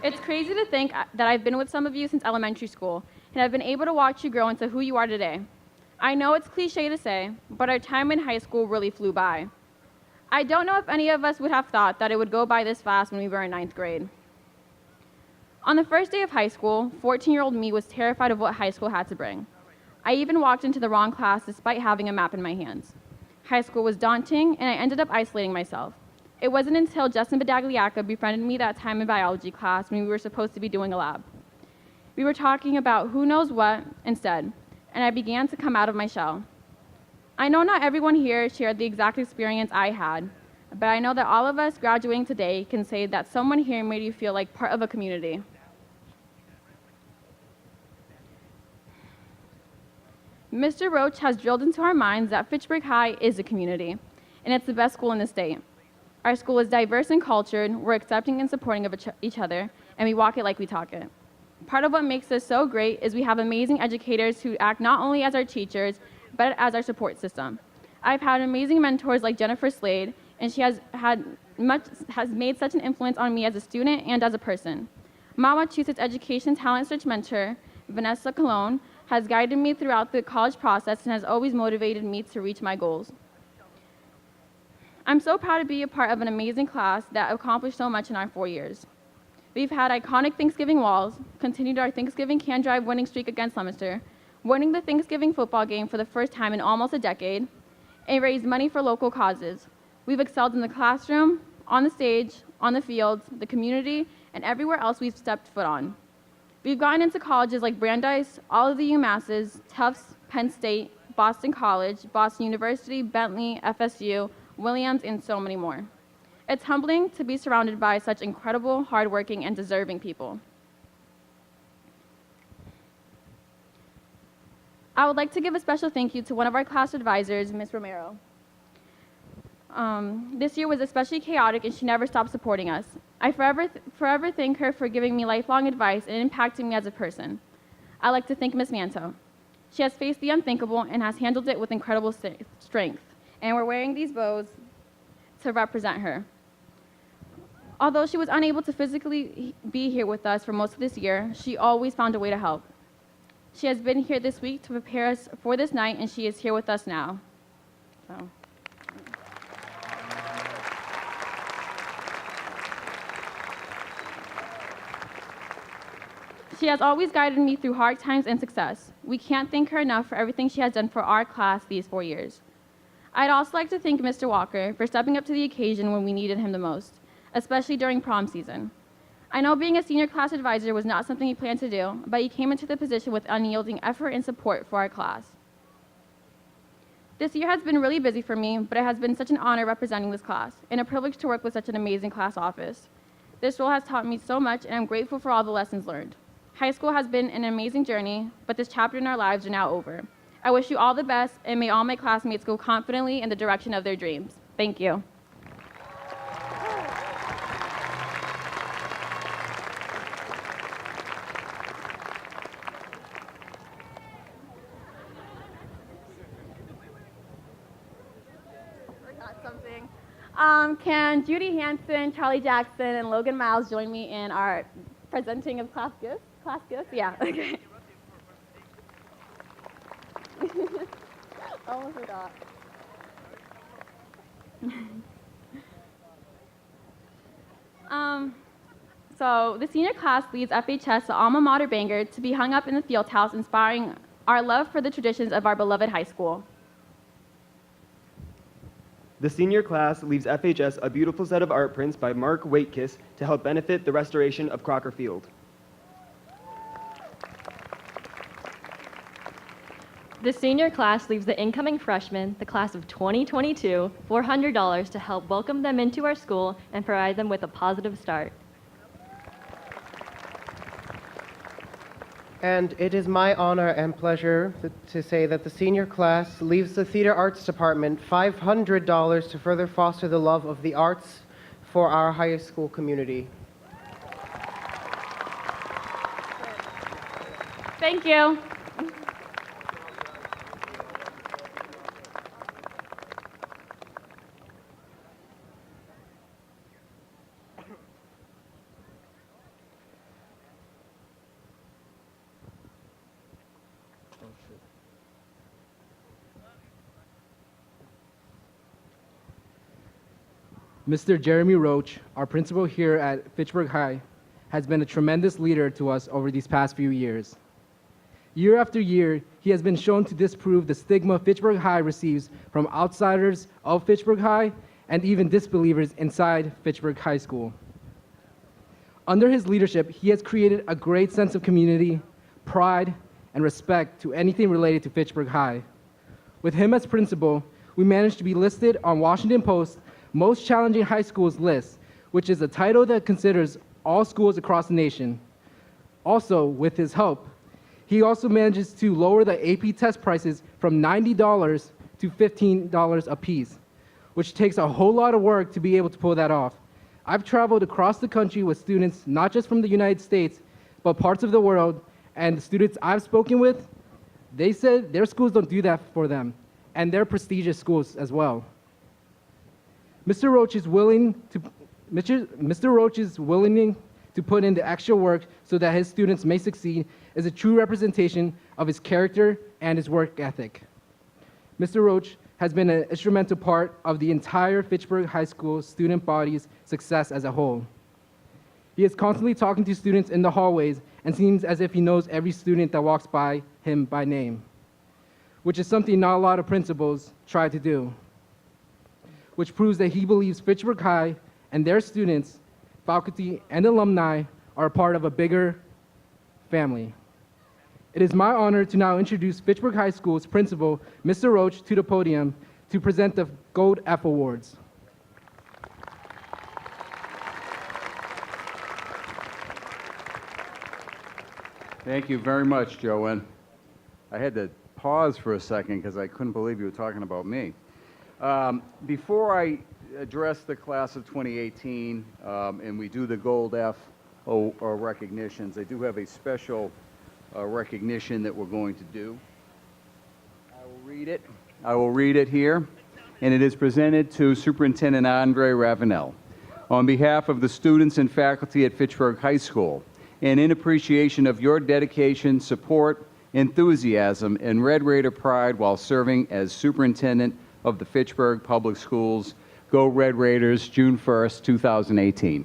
It's crazy to think that I've been with some of you since elementary school, and I've been able to watch you grow into who you are today. I know it's cliche to say, but our time in high school really flew by. I don't know if any of us would have thought that it would go by this fast when we were in 9th grade. On the first day of high school, 14-year-old me was terrified of what high school had to bring. I even walked into the wrong class despite having a map in my hands. High school was daunting, and I ended up isolating myself. It wasn't until Justin Badagliaca befriended me that time in biology class when we were supposed to be doing a lab. We were talking about who knows what instead, and I began to come out of my shell. I know not everyone here shared the exact experience I had, but I know that all of us graduating today can say that someone here made you feel like part of a community. Mr. Roach has drilled into our minds that Fitchburg High is a community, and it's the best school in the state. Our school is diverse and cultured, we're accepting and supporting of each other, and we walk it like we talk it. Part of what makes us so great is we have amazing educators who act not only as our teachers, but as our support system. I've had amazing mentors like Jennifer Slade, and she has made such an influence on me as a student and as a person. Massachusetts Education Talent Search mentor, Vanessa Colon, has guided me throughout the college process and has always motivated me to reach my goals. I'm so proud to be a part of an amazing class that accomplished so much in our 4 years. We've had iconic Thanksgiving walls, continued our Thanksgiving can drive winning streak against Leominster, winning the Thanksgiving football game for the first time in almost a decade, and raised money for local causes. We've excelled in the classroom, on the stage, on the field, the community, and everywhere else we've stepped foot on. We've gotten into colleges like Brandeis, all of the UMasses, Tufts, Penn State, Boston College, Boston University, Bentley, FSU, Williams, and so many more. It's humbling to be surrounded by such incredible, hardworking, and deserving people. I would like to give a special thank you to one of our class advisors, Ms. Romero. This year was especially chaotic, and she never stopped supporting us. I forever thank her for giving me lifelong advice and impacting me as a person. I'd like to thank Ms. Manto. She has faced the unthinkable and has handled it with incredible strength, and we're wearing these bows to represent her. Although she was unable to physically be here with us for most of this year, she always found a way to help. She has been here this week to prepare us for this night, and she is here with us now. So. She has always guided me through hard times and success. We can't thank her enough for everything she has done for our class these 4 years. I'd also like to thank Mr. Walker for stepping up to the occasion when we needed him the most, especially during prom season. I know being a senior class advisor was not something he planned to do, but he came into the position with unyielding effort and support for our class. This year has been really busy for me, but it has been such an honor representing this class, and a privilege to work with such an amazing class office. This role has taught me so much, and I'm grateful for all the lessons learned. High school has been an amazing journey, but this chapter in our lives are now over. I wish you all the best, and may all my classmates go confidently in the direction of their dreams. Thank you. Forgot something. Can Judy Hanson, Charlie Jackson, and Logan Miles join me in our presenting of class gifts? Class gifts? Yeah, okay. Almost forgot. So the senior class leads FHS, the alma mater banger, to be hung up in the field house, inspiring our love for the traditions of our beloved high school. The senior class leaves FHS a beautiful set of art prints by Mark Waitkiss to help benefit the restoration of Crocker Field. The senior class leaves the incoming freshmen, the class of 2022, $400 to help welcome them into our school and provide them with a positive start. And it is my honor and pleasure to say that the senior class leaves the Theater Arts Department $500 to further foster the love of the arts for our high school community. Thank you. Mr. Jeremy Roach, our principal here at Fitchburg High, has been a tremendous leader to us over these past few years. Year after year, he has been shown to disprove the stigma Fitchburg High receives from outsiders of Fitchburg High and even disbelievers inside Fitchburg High School. Under his leadership, he has created a great sense of community, pride, and respect to anything related to Fitchburg High. With him as principal, we managed to be listed on Washington Post's Most Challenging High Schools list, which is a title that considers all schools across the nation. Also, with his help, he also manages to lower the AP test prices from $90 to $15 apiece, which takes a whole lot of work to be able to pull that off. I've traveled across the country with students, not just from the United States, but parts of the world, and the students I've spoken with, they said their schools don't do that for them, and they're prestigious schools as well. Mr. Roach is willing to put in the extra work so that his students may succeed is a true representation of his character and his work ethic. Mr. Roach has been an instrumental part of the entire Fitchburg High School student body's success as a whole. He is constantly talking to students in the hallways and seems as if he knows every student that walks by him by name, which is something not a lot of principals try to do, which proves that he believes Fitchburg High and their students, faculty, and alumni are a part of a bigger family. It is my honor to now introduce Fitchburg High School's principal, Mr. Roach, to the podium to present the Gold F Awards. Thank you very much, Yoen. I had to pause for a second because I couldn't believe you were talking about me. Before I address the class of 2018 and we do the Gold F recognitions, I do have a special recognition that we're going to do. I will read it here, and it is presented to Superintendent Andre Ravenel. On behalf of the students and faculty at Fitchburg High School, and in appreciation of your dedication, support, enthusiasm, and Red Raider pride while serving as superintendent of the Fitchburg Public Schools, go Red Raiders, June 1st, 2018.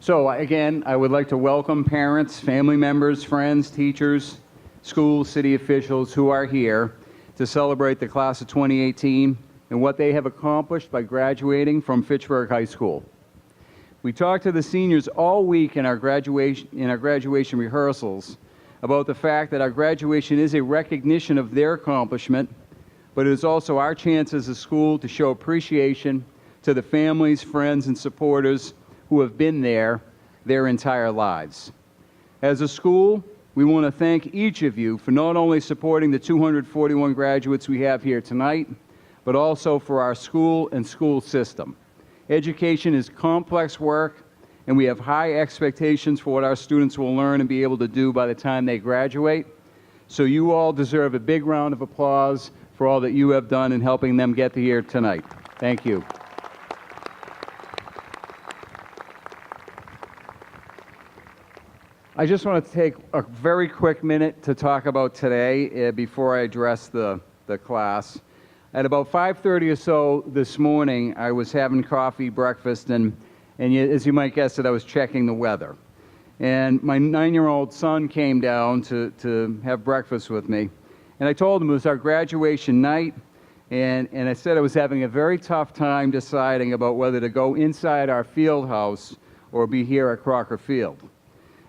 So again, I would like to welcome parents, family members, friends, teachers, school, city officials who are here to celebrate the class of 2018 and what they have accomplished by graduating from Fitchburg High School. We talked to the seniors all week in our graduation rehearsals about the fact that our graduation is a recognition of their accomplishment, but it is also our chance as a school to show appreciation to the families, friends, and supporters who have been there their entire lives. As a school, we want to thank each of you for not only supporting the 241 graduates we have here tonight, but also for our school and school system. Education is complex work, and we have high expectations for what our students will learn and be able to do by the time they graduate. So you all deserve a big round of applause for all that you have done in helping them get here tonight. Thank you. I just want to take a very quick minute to talk about today before I address the class. At about 5:30 or so this morning, I was having coffee, breakfast, and as you might guess it, I was checking the weather. And my 9-year-old son came down to have breakfast with me. And I told him it was our graduation night, and I said I was having a very tough time deciding about whether to go inside our field house or be here at Crocker Field.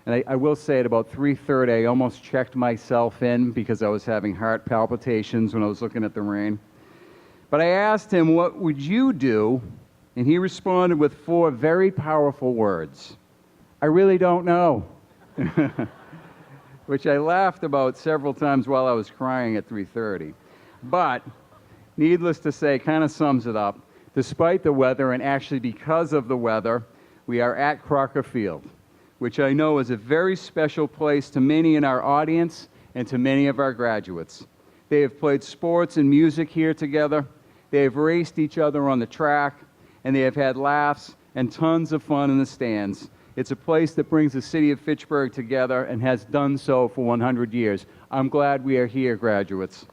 And I will say at about 3:30, I almost checked myself in because I was having heart palpitations when I was looking at the rain. But I asked him, what would you do? And he responded with 4 very powerful words. I really don't know. Which I laughed about several times while I was crying at 3:30. But, needless to say, kind of sums it up. Despite the weather, and actually because of the weather, we are at Crocker Field, which I know is a very special place to many in our audience and to many of our graduates. They have played sports and music here together. They have raced each other on the track, and they have had laughs and tons of fun in the stands. It's a place that brings the city of Fitchburg together and has done so for 100 years. I'm glad we are here, graduates.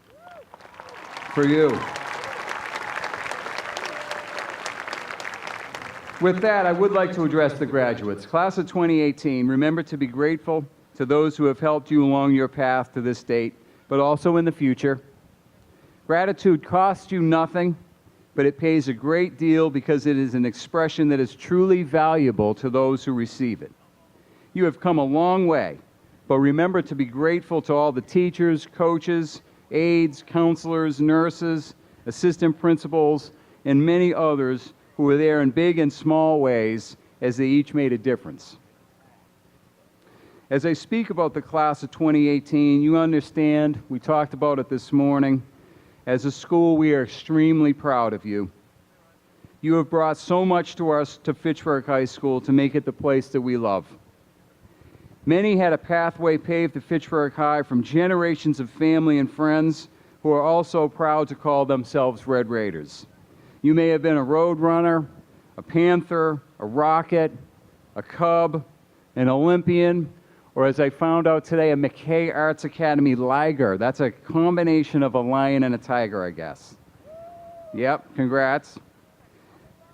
For you. With that, I would like to address the graduates. Class of 2018, remember to be grateful to those who have helped you along your path to this date, but also in the future. Gratitude costs you nothing, but it pays a great deal because it is an expression that is truly valuable to those who receive it. You have come a long way, but remember to be grateful to all the teachers, coaches, aides, counselors, nurses, assistant principals, and many others who were there in big and small ways as they each made a difference. As I speak about the class of 2018, you understand, we talked about it this morning, as a school, we are extremely proud of you. You have brought so much to Fitchburg High School to make it the place that we love. Many had a pathway paved to Fitchburg High from generations of family and friends who are also proud to call themselves Red Raiders. You may have been a Road Runner, a Panther, a Rocket, a Cub, an Olympian, or as I found out today, a McKay Arts Academy Liger. That's a combination of a lion and a tiger, I guess. Yep, congrats.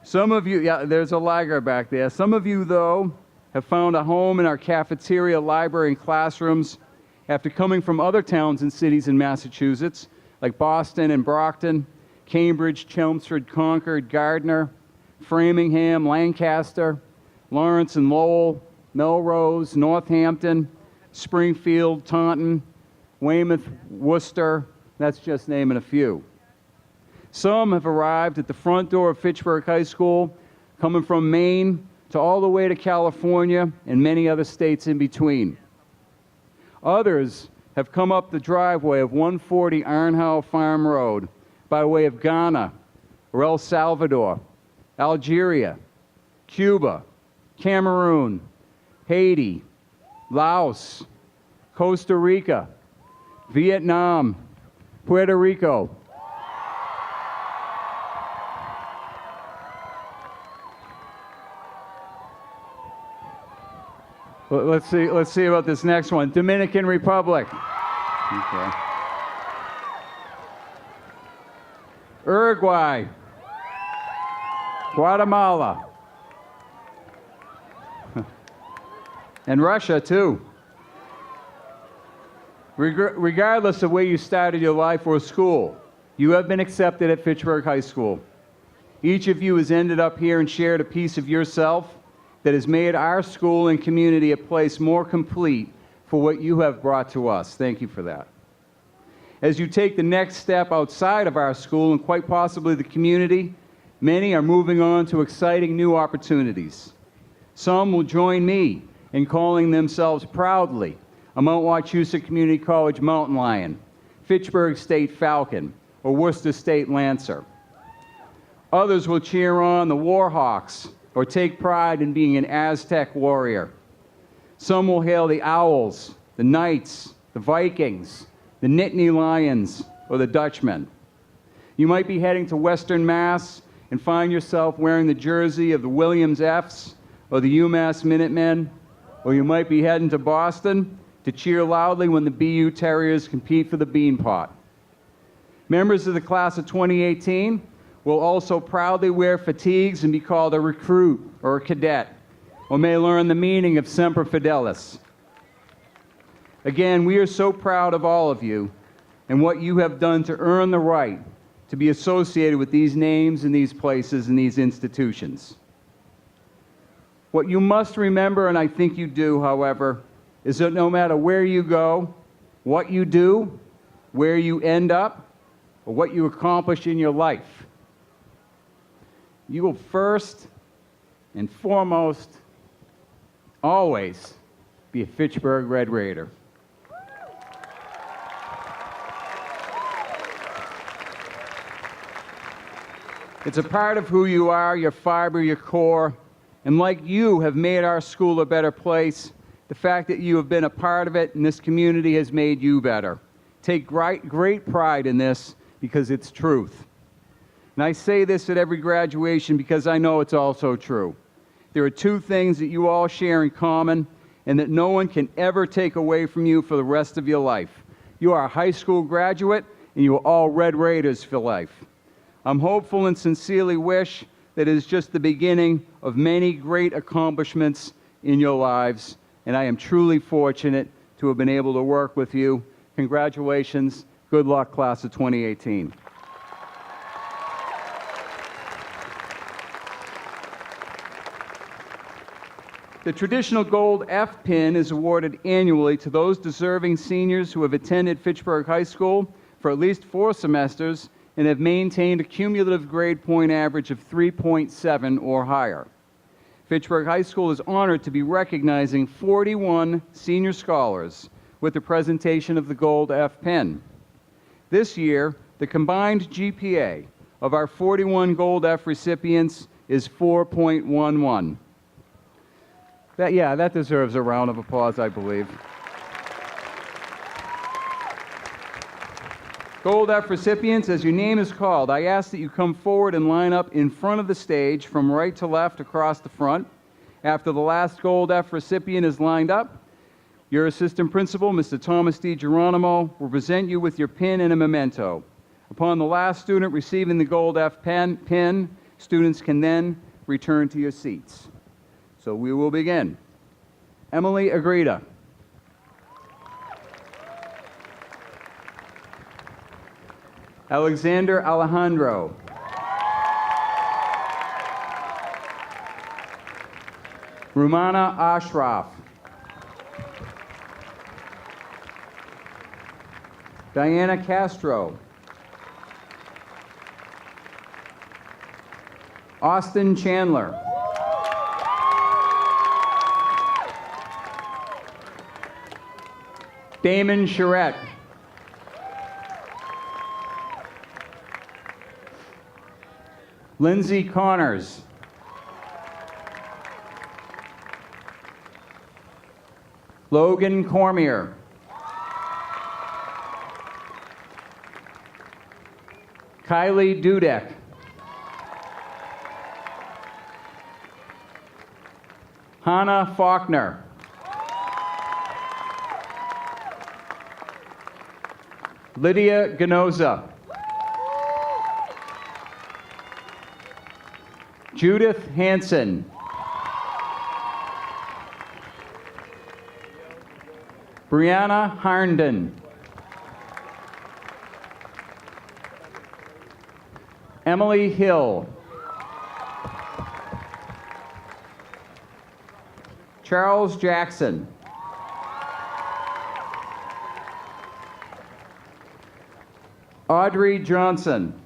Some of you, yeah, there's a liger back there. Some of you, though, have found a home in our cafeteria, library, and classrooms after coming from other towns and cities in Massachusetts, like Boston and Brockton, Cambridge, Chelmsford, Concord, Gardner, Framingham, Lancaster, Lawrence and Lowell, Melrose, Northampton, Springfield, Taunton, Weymouth, Worcester. That's just naming a few. Some have arrived at the front door of Fitchburg High School, coming from Maine to all the way to California and many other states in between. Others have come up the driveway of 140 Arnhow Farm Road by way of Ghana or El Salvador, Algeria, Cuba, Cameroon, Haiti, Laos, Costa Rica, Vietnam, Puerto Rico. Let's see about this next one. Dominican Republic. Okay. Uruguay. Guatemala. And Russia, too. Regardless of where you started your life or school, you have been accepted at Fitchburg High School. Each of you has ended up here and shared a piece of yourself that has made our school and community a place more complete for what you have brought to us. Thank you for that. As you take the next step outside of our school and quite possibly the community, many are moving on to exciting new opportunities. Some will join me in calling themselves proudly a Mount Wachusett Community College Mountain Lion, Fitchburg State Falcon, or Worcester State Lancer. Others will cheer on the Warhawks or take pride in being an Aztec warrior. Some will hail the Owls, the Knights, the Vikings, the Nittany Lions, or the Dutchmen. You might be heading to Western Mass and find yourself wearing the jersey of the Williams Fs or the UMass Minutemen, or you might be heading to Boston to cheer loudly when the BU Terriers compete for the Beanpot. Members of the class of 2018 will also proudly wear fatigues and be called a recruit or a cadet, or may learn the meaning of Semper Fidelis. Again, we are so proud of all of you and what you have done to earn the right to be associated with these names and these places and these institutions. What you must remember, and I think you do, however, is that no matter where you go, what you do, where you end up, or what you accomplish in your life, you will first and foremost always be a Fitchburg Red Raider. It's a part of who you are, your fiber, your core, and like you have made our school a better place, the fact that you have been a part of it and this community has made you better. Take great pride in this because it's truth. And I say this at every graduation because I know it's also true. There are two things that you all share in common and that no one can ever take away from you for the rest of your life. You are a high school graduate and you are all Red Raiders for life. I'm hopeful and sincerely wish that it is just the beginning of many great accomplishments in your lives, and I am truly fortunate to have been able to work with you. Congratulations. Good luck, class of 2018. The traditional gold F pin is awarded annually to those deserving seniors who have attended Fitchburg High School for at least 4 semesters and have maintained a cumulative grade point average of 3.7 or higher. Fitchburg High School is honored to be recognizing 41 senior scholars with the presentation of the Gold F Pen. This year, the combined GPA of our 41 Gold F recipients is 4.11. That deserves a round of applause, I believe. Gold F recipients, as your name is called, I ask that you come forward and line up in front of the stage from right to left across the front. After the last Gold F recipient is lined up, your assistant principal, Mr. Thomas DiGeronimo, will present you with your pin and a memento. Upon the last student receiving the Gold F pin, students can then return to your seats. So we will begin. Emily Agreda. Alexander Alejandro. Rumana Ashraf. Diana Castro. Austin Chandler. Damon Charette. Lindsay Connors. Logan Cormier. Kylie Dudek. Hannah Faulkner. Lydia Ganoza. Judith Hansen. Brianna Harnden. Emily Hill. Charles Jackson. Audrey Johnson.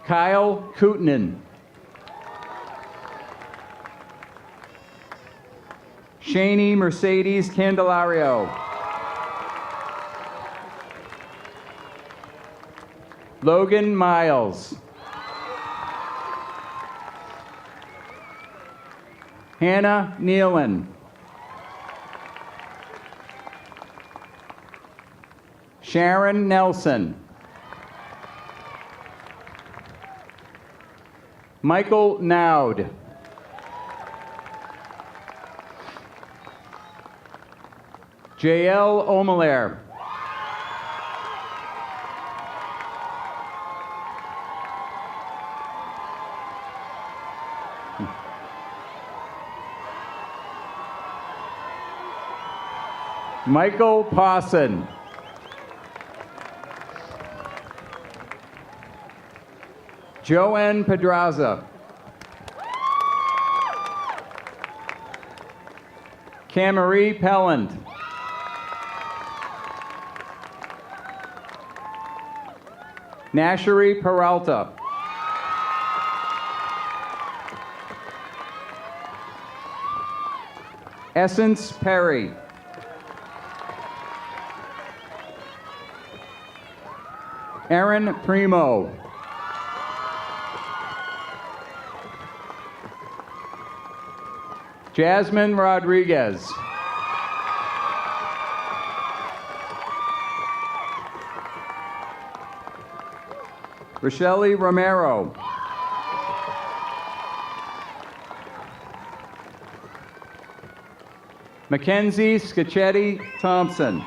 Kyle Kootenin. Shani Mercedes Candelario. Logan Miles. Hannah Nealon. Sharon Nelson. Michael Naud. Jael Omaler. Michael Pawson. Yoen Pedraz. Camarie Pelland. Nashari Peralta. Essence Perry. Aaron Primo. Jasmine Rodriguez. Rachely Romero. Mackenzie Scacchetti Thompson.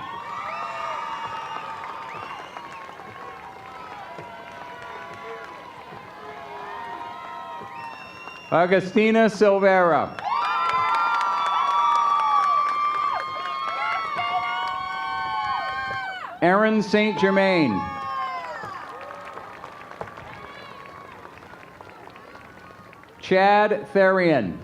Augustina Silvera. Aaron St. Germain. Chad Therian.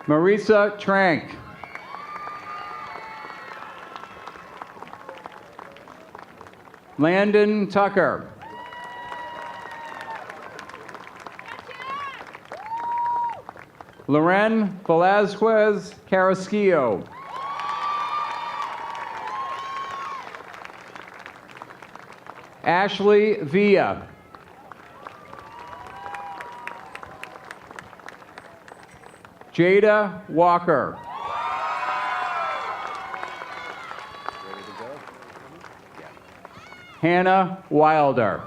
Marisa Trank. Landon Tucker. Loren Velazquez Carrasquillo. Ashley Villa. Jada Walker. Hannah Wilder.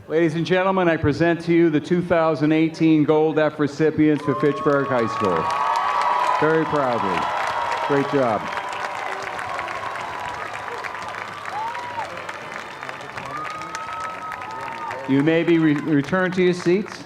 Ladies and gentlemen, I present to you the 2018 Gold F recipients for Fitchburg High School. Very proudly. Great job. You may be returned to your seats.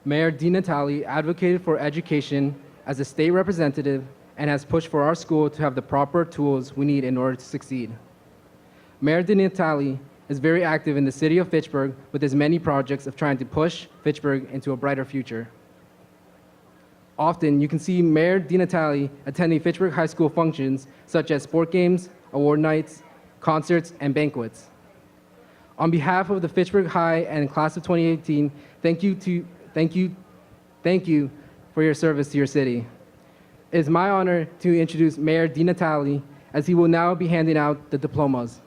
Mayor DiNatale advocated for education as a state representative and has pushed for our school to have the proper tools we need in order to succeed. Mayor DiNatale is very active in the city of Fitchburg with his many projects of trying to push Fitchburg into a brighter future. Often, you can see Mayor DiNatale attending Fitchburg High School functions such as sport games, award nights, concerts, and banquets. On behalf of the Fitchburg High and class of 2018, thank you for your service to your city. It is my honor to introduce Mayor DiNatale, as he will now be handing out the diplomas.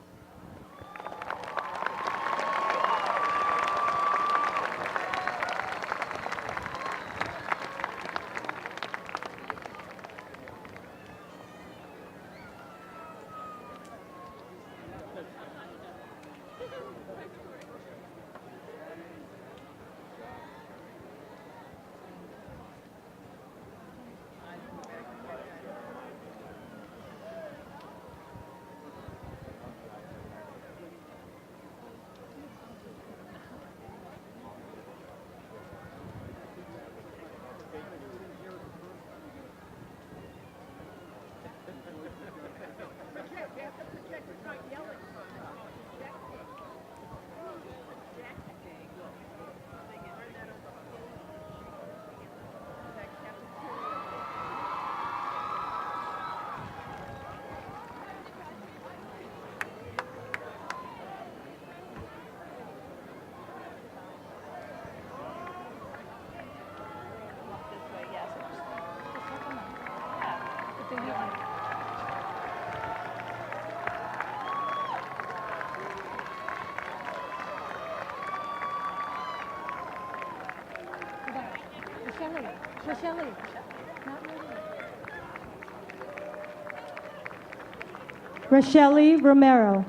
Rachely Romero.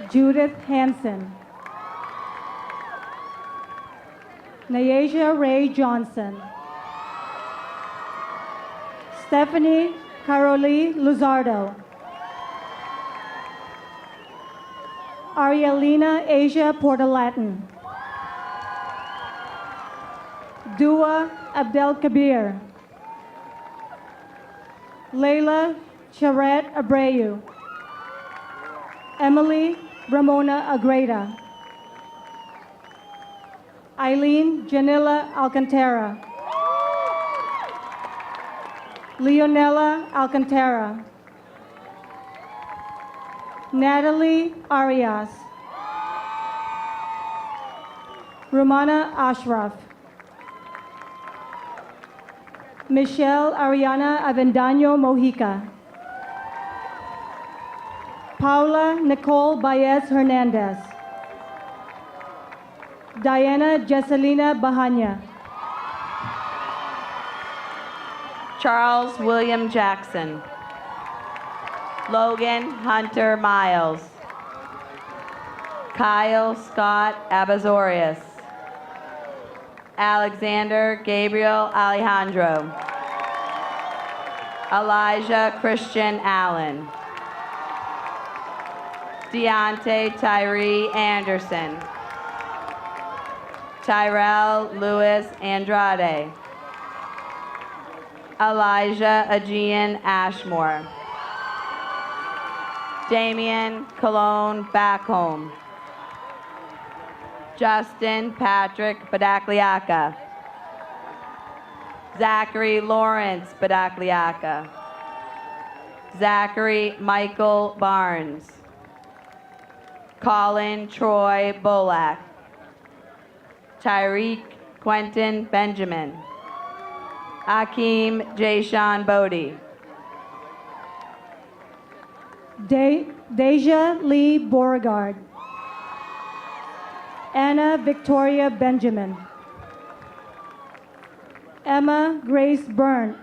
Judith Hansen. Nayasia Ray Johnson. Stephanie Carolee Luzardo. Arielina Asia Portalatin. Dua Abdel Kabir. Layla Charette Abreu. Emily Ramona Agreda. Eileen Janilla Alcantara. Leonella Alcantara. Natalie Arias. Romana Ashraf. Michelle Ariana Avendaño Mojica. Paula Nicole Baez Hernandez. Diana Jesselina Bahanya. Charles William Jackson. Logan Hunter Miles. Kyle Scott Abazorius. Alexander Gabriel Alejandro. Elijah Christian Allen. Deontay Tyree Anderson. Tyrell Lewis Andrade. Elijah Aegean Ashmore. Damian Cologne Backholm. Justin Patrick Badakliaka. Zachary Lawrence Badakliaka. Zachary Michael Barnes. Colin Troy Bolak. Tyreek Quentin Benjamin. Akeem Jayshawn Bodie. Deja Lee Beauregard. Anna Victoria Benjamin. Emma Grace Byrne.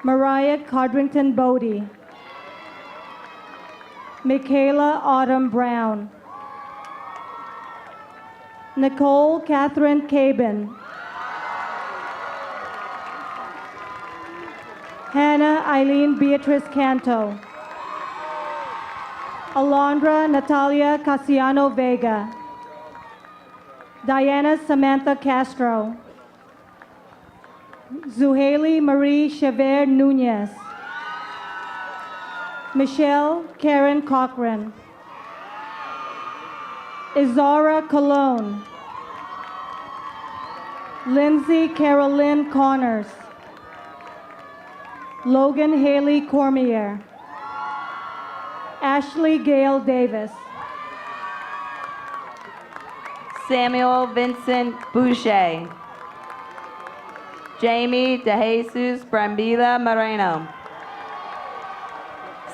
Mariah Codrington Bodie. Michaela Autumn Brown. Nicole Catherine Cabin. Hannah Eileen Beatrice Canto. Alondra Natalia Casiano Vega. Diana Samantha Castro. Zuhaili Marie Chever Nunez. Michelle Karen Cochran. Izara Cologne. Lindsay Carolyn Connors. Logan Haley Cormier. Ashley Gail Davis. Samuel Vincent Boucher. Jamie DeJesus Brambila Moreno.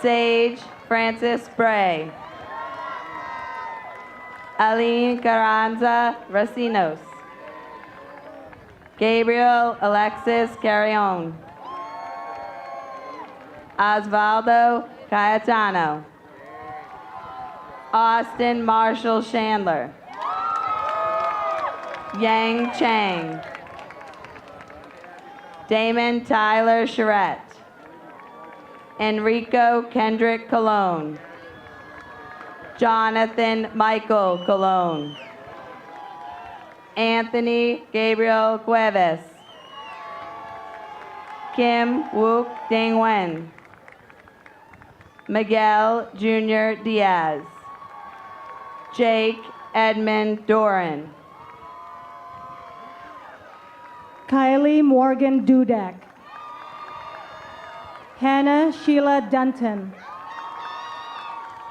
Sage Francis Bray. Aline Carranza Racinos. Gabriel Alexis Carrion. Osvaldo Cayetano. Austin Marshall Chandler. Yang Chang. Damon Tyler Charette. Enrico Kendrick Cologne. Jonathan Michael Cologne. Anthony Gabriel Cuevas. Kim Wook Ding Wen. Miguel Jr. Diaz. Jake Edmund Doran. Kylie Morgan Dudek. Hannah Sheila Dunton.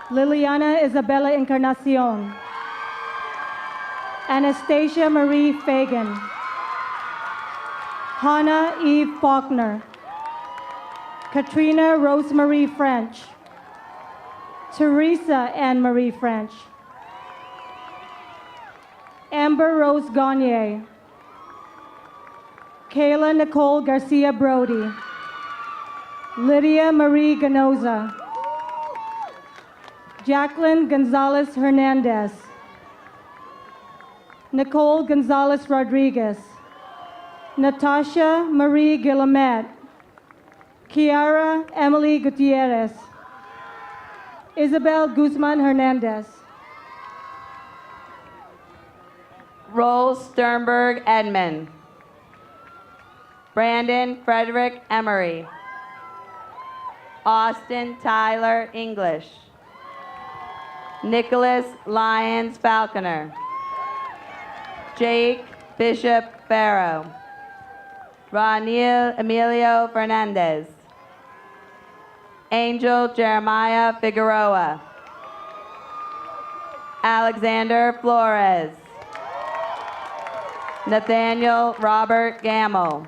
Liliana Isabella Encarnacion. Anastasia Marie Fagan. Hannah Eve Faulkner. Katrina Rosemarie French. Teresa Anne Marie French. Amber Rose Gagne, Kayla Nicole Garcia Brody, Lydia Marie Ganoza, Jacqueline Gonzalez Hernandez, Nicole Gonzalez Rodriguez, Natasha Marie Guillemette, Kiara Emily Gutierrez, Isabel Guzman Hernandez, Rolls Sternberg Edmund, Brandon Frederick Emery, Austin Tyler English, Nicholas Lyons Falconer, Jake Bishop Farrow, Raniel Emilio Fernandez, Angel Jeremiah Figueroa, Alexander Flores, Nathaniel Robert Gamble,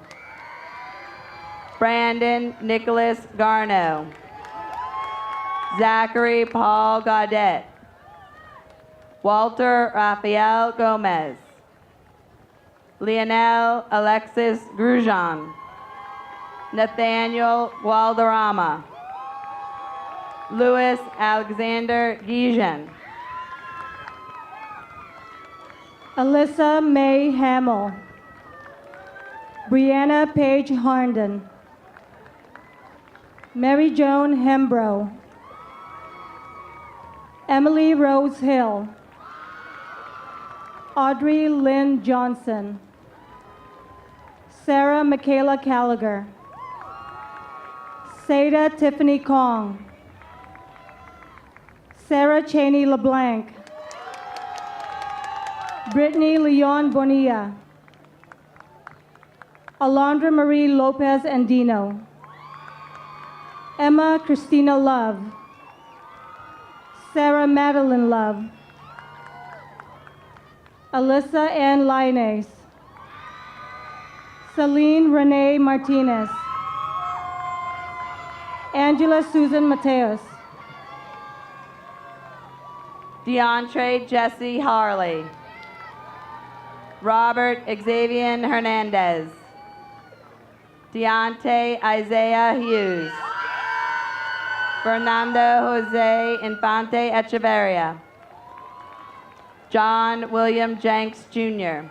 Brandon Nicholas Garno, Zachary Paul Gaudet, Walter Rafael Gomez, Lionel Alexis Grujon, Nathaniel Walderrama, Louis Alexander Gijan, Alyssa May Hamill, Brianna Paige Harnden, Mary Joan Hembro, Emily Rose Hill, Audrey Lynn Johnson, Sarah Michaela Gallagher, Seda Tiffany Kong, Sarah Cheney LeBlanc, Brittany Leon Bonilla, Alondra Marie Lopez Andino, Emma Christina Love, Sarah Madeline Love, Alyssa Ann Linus, Celine Renee Martinez, Angela Susan Mateos, DeAndre Jesse Harley, Robert Xavier Hernandez, Deontay Isaiah Hughes, Fernando Jose Infante Echeverria, John William Jenks Jr.,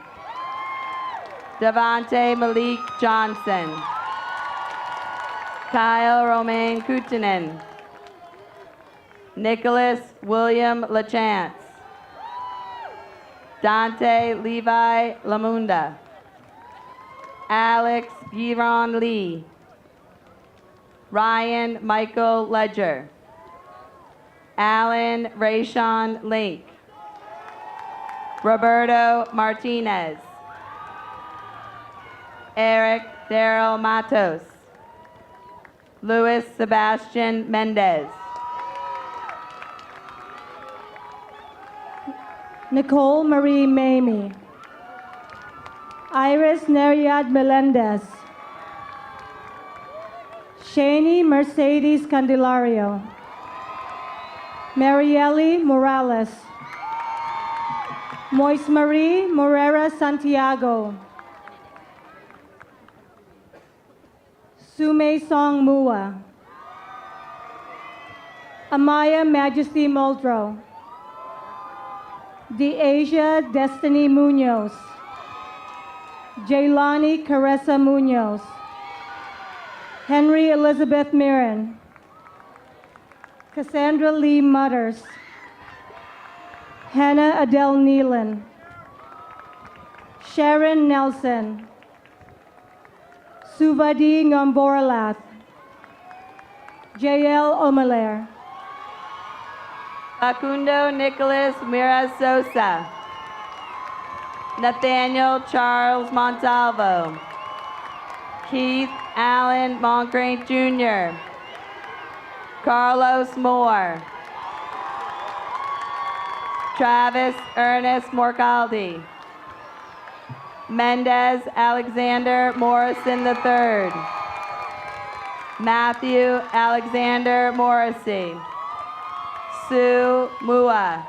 Devontae Malik Johnson, Kyle Romain Kutinen, Nicholas William LaChance, Dante Levi Lamunda, Alex Giron Lee, Ryan Michael Ledger, Alan Rayshon Link, Roberto Martinez, Eric Daryl Matos, Luis Sebastian Mendez, Nicole Marie Mamie, Iris Neriad Melendez, Shani Mercedes Candelario, Marielle Morales, Moise Marie Morera Santiago, Sume Song Mua, Amaya Majesty Muldrow, DeAsia Destiny Munoz, Jaylani Caressa Munoz, Henry Elizabeth Mirren, Cassandra Lee Mutters, Hannah Adele Nealon, Sharon Nelson, Suvadi Ngomboralath, Jael Omaler, Facundo Nicholas Miras Sosa, Nathaniel Charles Montalvo, Keith Allen Moncrief Jr., Carlos Moore, Travis Ernest Morcaldi, Mendez Alexander Morrison III, Matthew Alexander Morrissey, Sue Mua,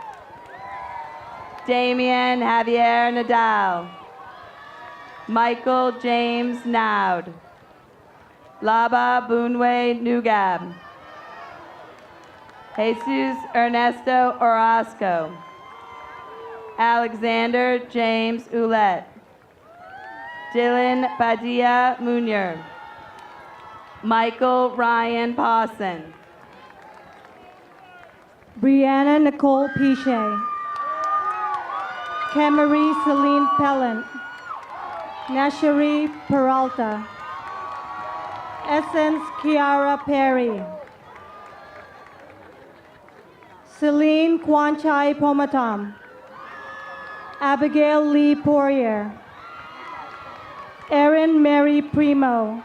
Damian Javier Nadal. Michael James Naud. Laba Bunwe Nugab. Jesus Ernesto Orozco. Alexander James Ouellette. Dylan Padilla Munier. Michael Ryan Pawson. Brianna Nicole Piche. Camry Celine Pellant. Nashari Peralta. Essence Kiara Perry. Celine Kwanchai Pomatom. Abigail Lee Poirier. Erin Mary Primo.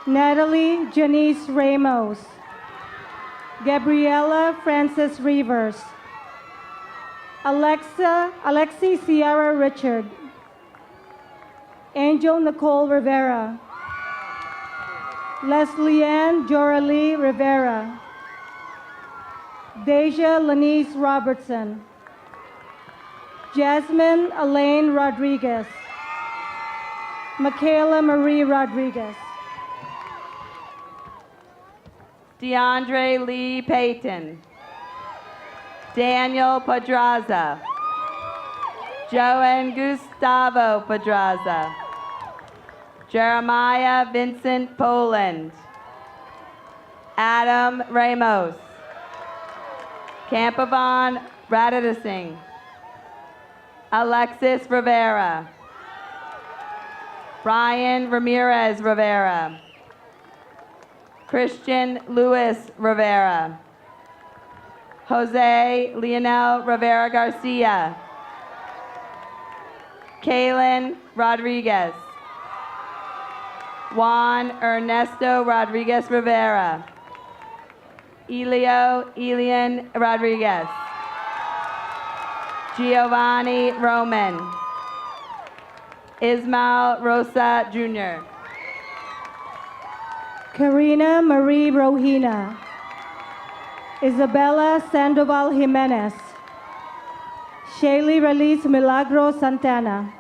Natalie Janice Ramos. Gabriella Frances Rivers. Alexi Sierra Richard. Angel Nicole Rivera. Leslie Ann Joralee Rivera. Deja Lanise Robertson. Jasmine Elaine Rodriguez. Michaela Marie Rodriguez. DeAndre Lee Payton. Daniel Pedraza. Joen Gustavo Pedraza. Jeremiah Vincent Poland. Adam Ramos. Campavon Radadasing. Alexis Rivera. Brian Ramirez Rivera. Christian Luis Rivera. Jose Leonel Rivera Garcia. Kaylin Rodriguez. Juan Ernesto Rodriguez Rivera. Elio Elian Rodriguez. Giovanni Roman. Ismael Rosa Jr. Karina Marie Rohina. Isabella Sandoval Jimenez. Shaylee Release Milagro Santana.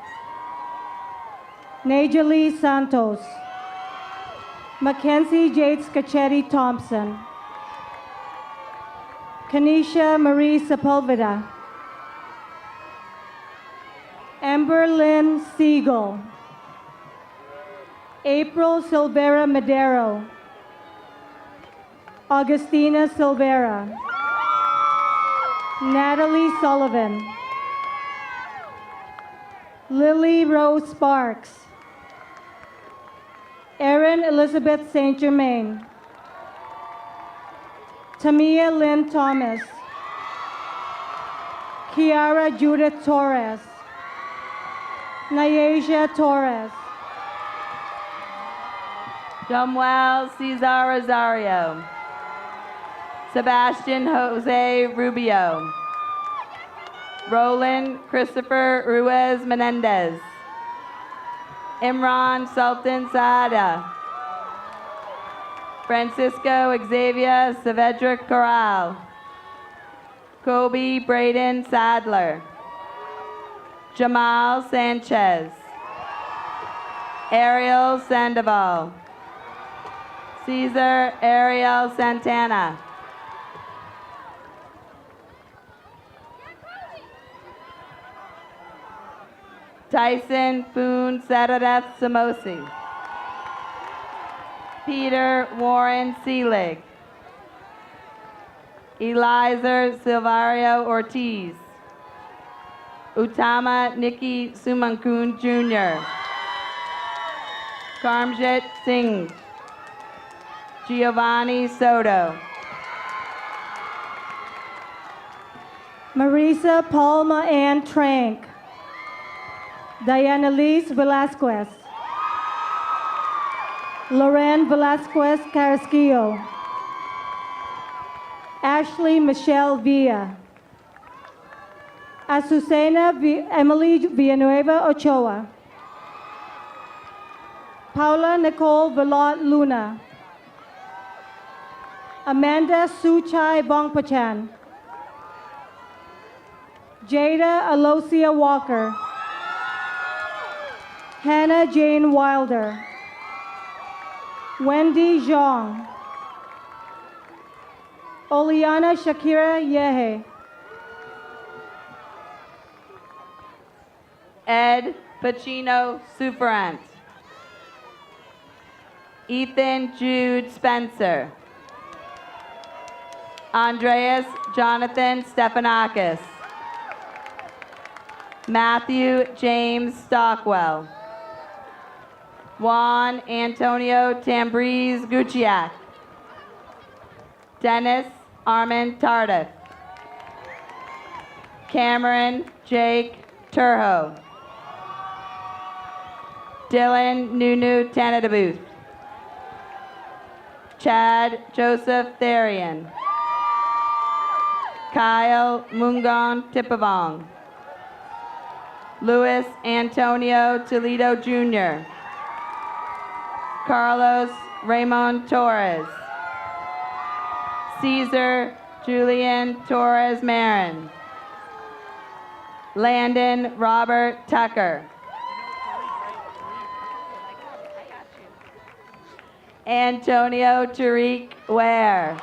Najali Santos. Mackenzie Jade Scacchetti Thompson. Kanisha Marie Sepulveda. Amber Lynn Siegel. April Silvera Madero. Augustina Silvera. Natalie Sullivan. Lily Rose Sparks. Erin Elizabeth St. Germain. Tamia Lynn Thomas. Kiara Judith Torres. Nyasia Torres. Samuel Cesar Rosario. Sebastian Jose Rubio. Roland Christopher Ruiz Menendez. Imran Sultan Saada. Francisco Xavier Saavedra Corral. Kobe Braden Sadler. Jamal Sanchez. Ariel Sandoval. Cesar Ariel Santana. Tyson Poon Sadadath Samosi. Peter Warren Seelig. Elizer Silvario Ortiz. Utama Nikki Sumankun Jr. Karmjit Singh. Giovanni Soto. Marisa Palma Ann Trank. Diana Lise Velasquez. Loren Velasquez Carrasquillo. Ashley Michelle Villa. Azucena Emily Villanueva Ochoa. Paula Nicole Velot Luna. Amanda Suchai Bongpachan. Jada Alosia Walker. Hannah Jane Wilder. Wendy Zhang. Oliana Shakira Yehe. Ed Pacino Suferant. Ethan Jude Spencer. Andreas Jonathan Stephanakis. Matthew James Stockwell. Juan Antonio Tambriz Gucciak. Dennis Armin Tardif. Cameron Jake Turho. Dylan Nunu Tanadabuth. Chad Joseph Therian. Kyle Mungon Tipavong. Luis Antonio Toledo Jr. Carlos Raymond Torres. Cesar Julian Torres Marin. Landon Robert Tucker. Antonio Tariq Ware.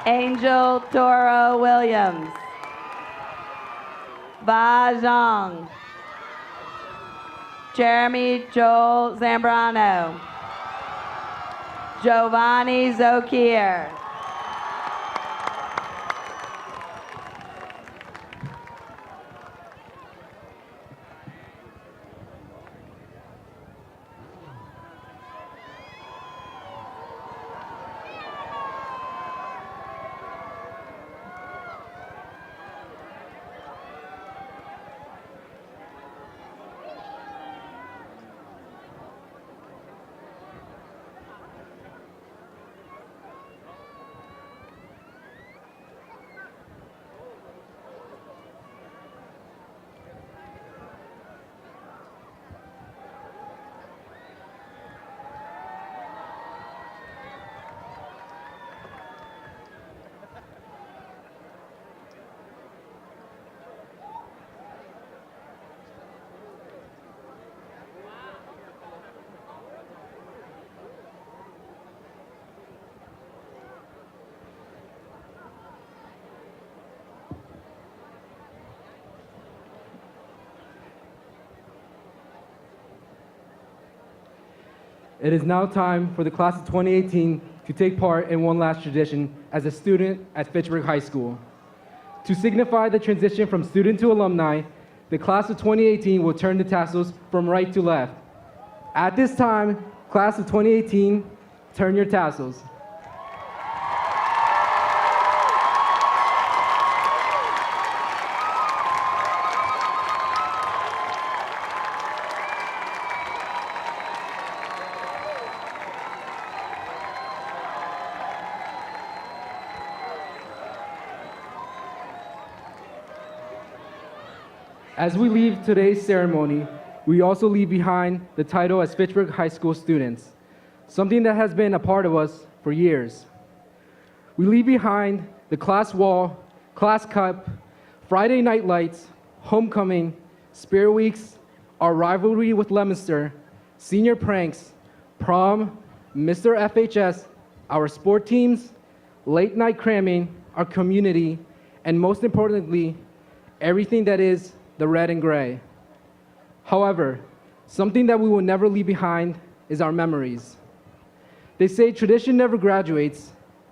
Angel Toro Williams. Ba Zhang. Jeremy Joel Zambrano. Giovanni Zokir. It is now time for the class of 2018 to take part in one last tradition as a student at Fitchburg High School. To signify the transition from student to alumni, the class of 2018 will turn the tassels from right to left. At this time, class of 2018, turn your tassels. As we leave today's ceremony, we also leave behind the title as Fitchburg High School students, something that has been a part of us for years. We leave behind the class wall, class cup, Friday night lights, homecoming, spirit weeks, our rivalry with Leominster, senior pranks, prom, Mr. FHS, our sport teams, late night cramming, our community, and most importantly, everything that is the red and gray. However, something that we will never leave behind is our memories. They say tradition never graduates,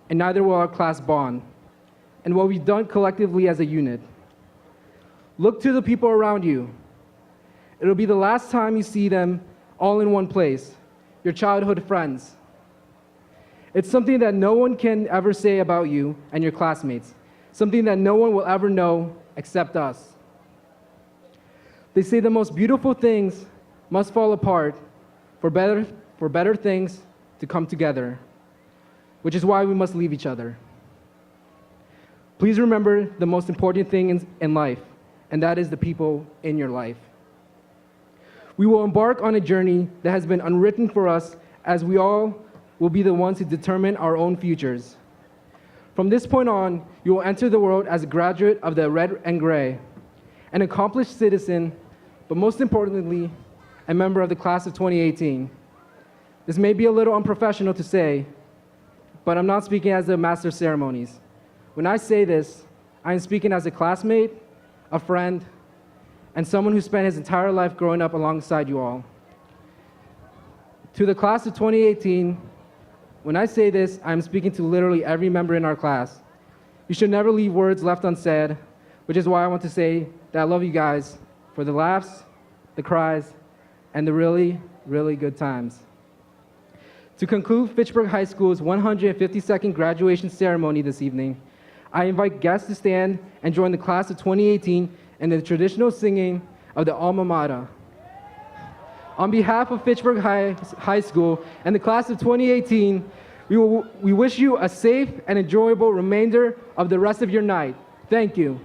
and neither will our class bond, and what we've done collectively as a unit. Look to the people around you. It'll be the last time you see them all in one place, your childhood friends. It's something that no one can ever say about you and your classmates, something that no one will ever know except us. They say the most beautiful things must fall apart for better things to come together, which is why we must leave each other. Please remember the most important thing in life, and that is the people in your life. We will embark on a journey that has been unwritten for us, as we all will be the ones who determine our own futures. From this point on, you will enter the world as a graduate of the red and gray, an accomplished citizen, but most importantly, a member of the class of 2018. This may be a little unprofessional to say, but I'm not speaking as the master of ceremonies. When I say this, I am speaking as a classmate, a friend, and someone who spent his entire life growing up alongside you all. To the class of 2018, when I say this, I am speaking to literally every member in our class. You should never leave words left unsaid, which is why I want to say that I love you guys for the laughs, the cries, and the really, really good times. To conclude Fitchburg High School's 152nd graduation ceremony this evening, I invite guests to stand and join the class of 2018 in the traditional singing of the Alma Mater. On behalf of Fitchburg High School and the class of 2018, we wish you a safe and enjoyable remainder of the rest of your night. Thank you.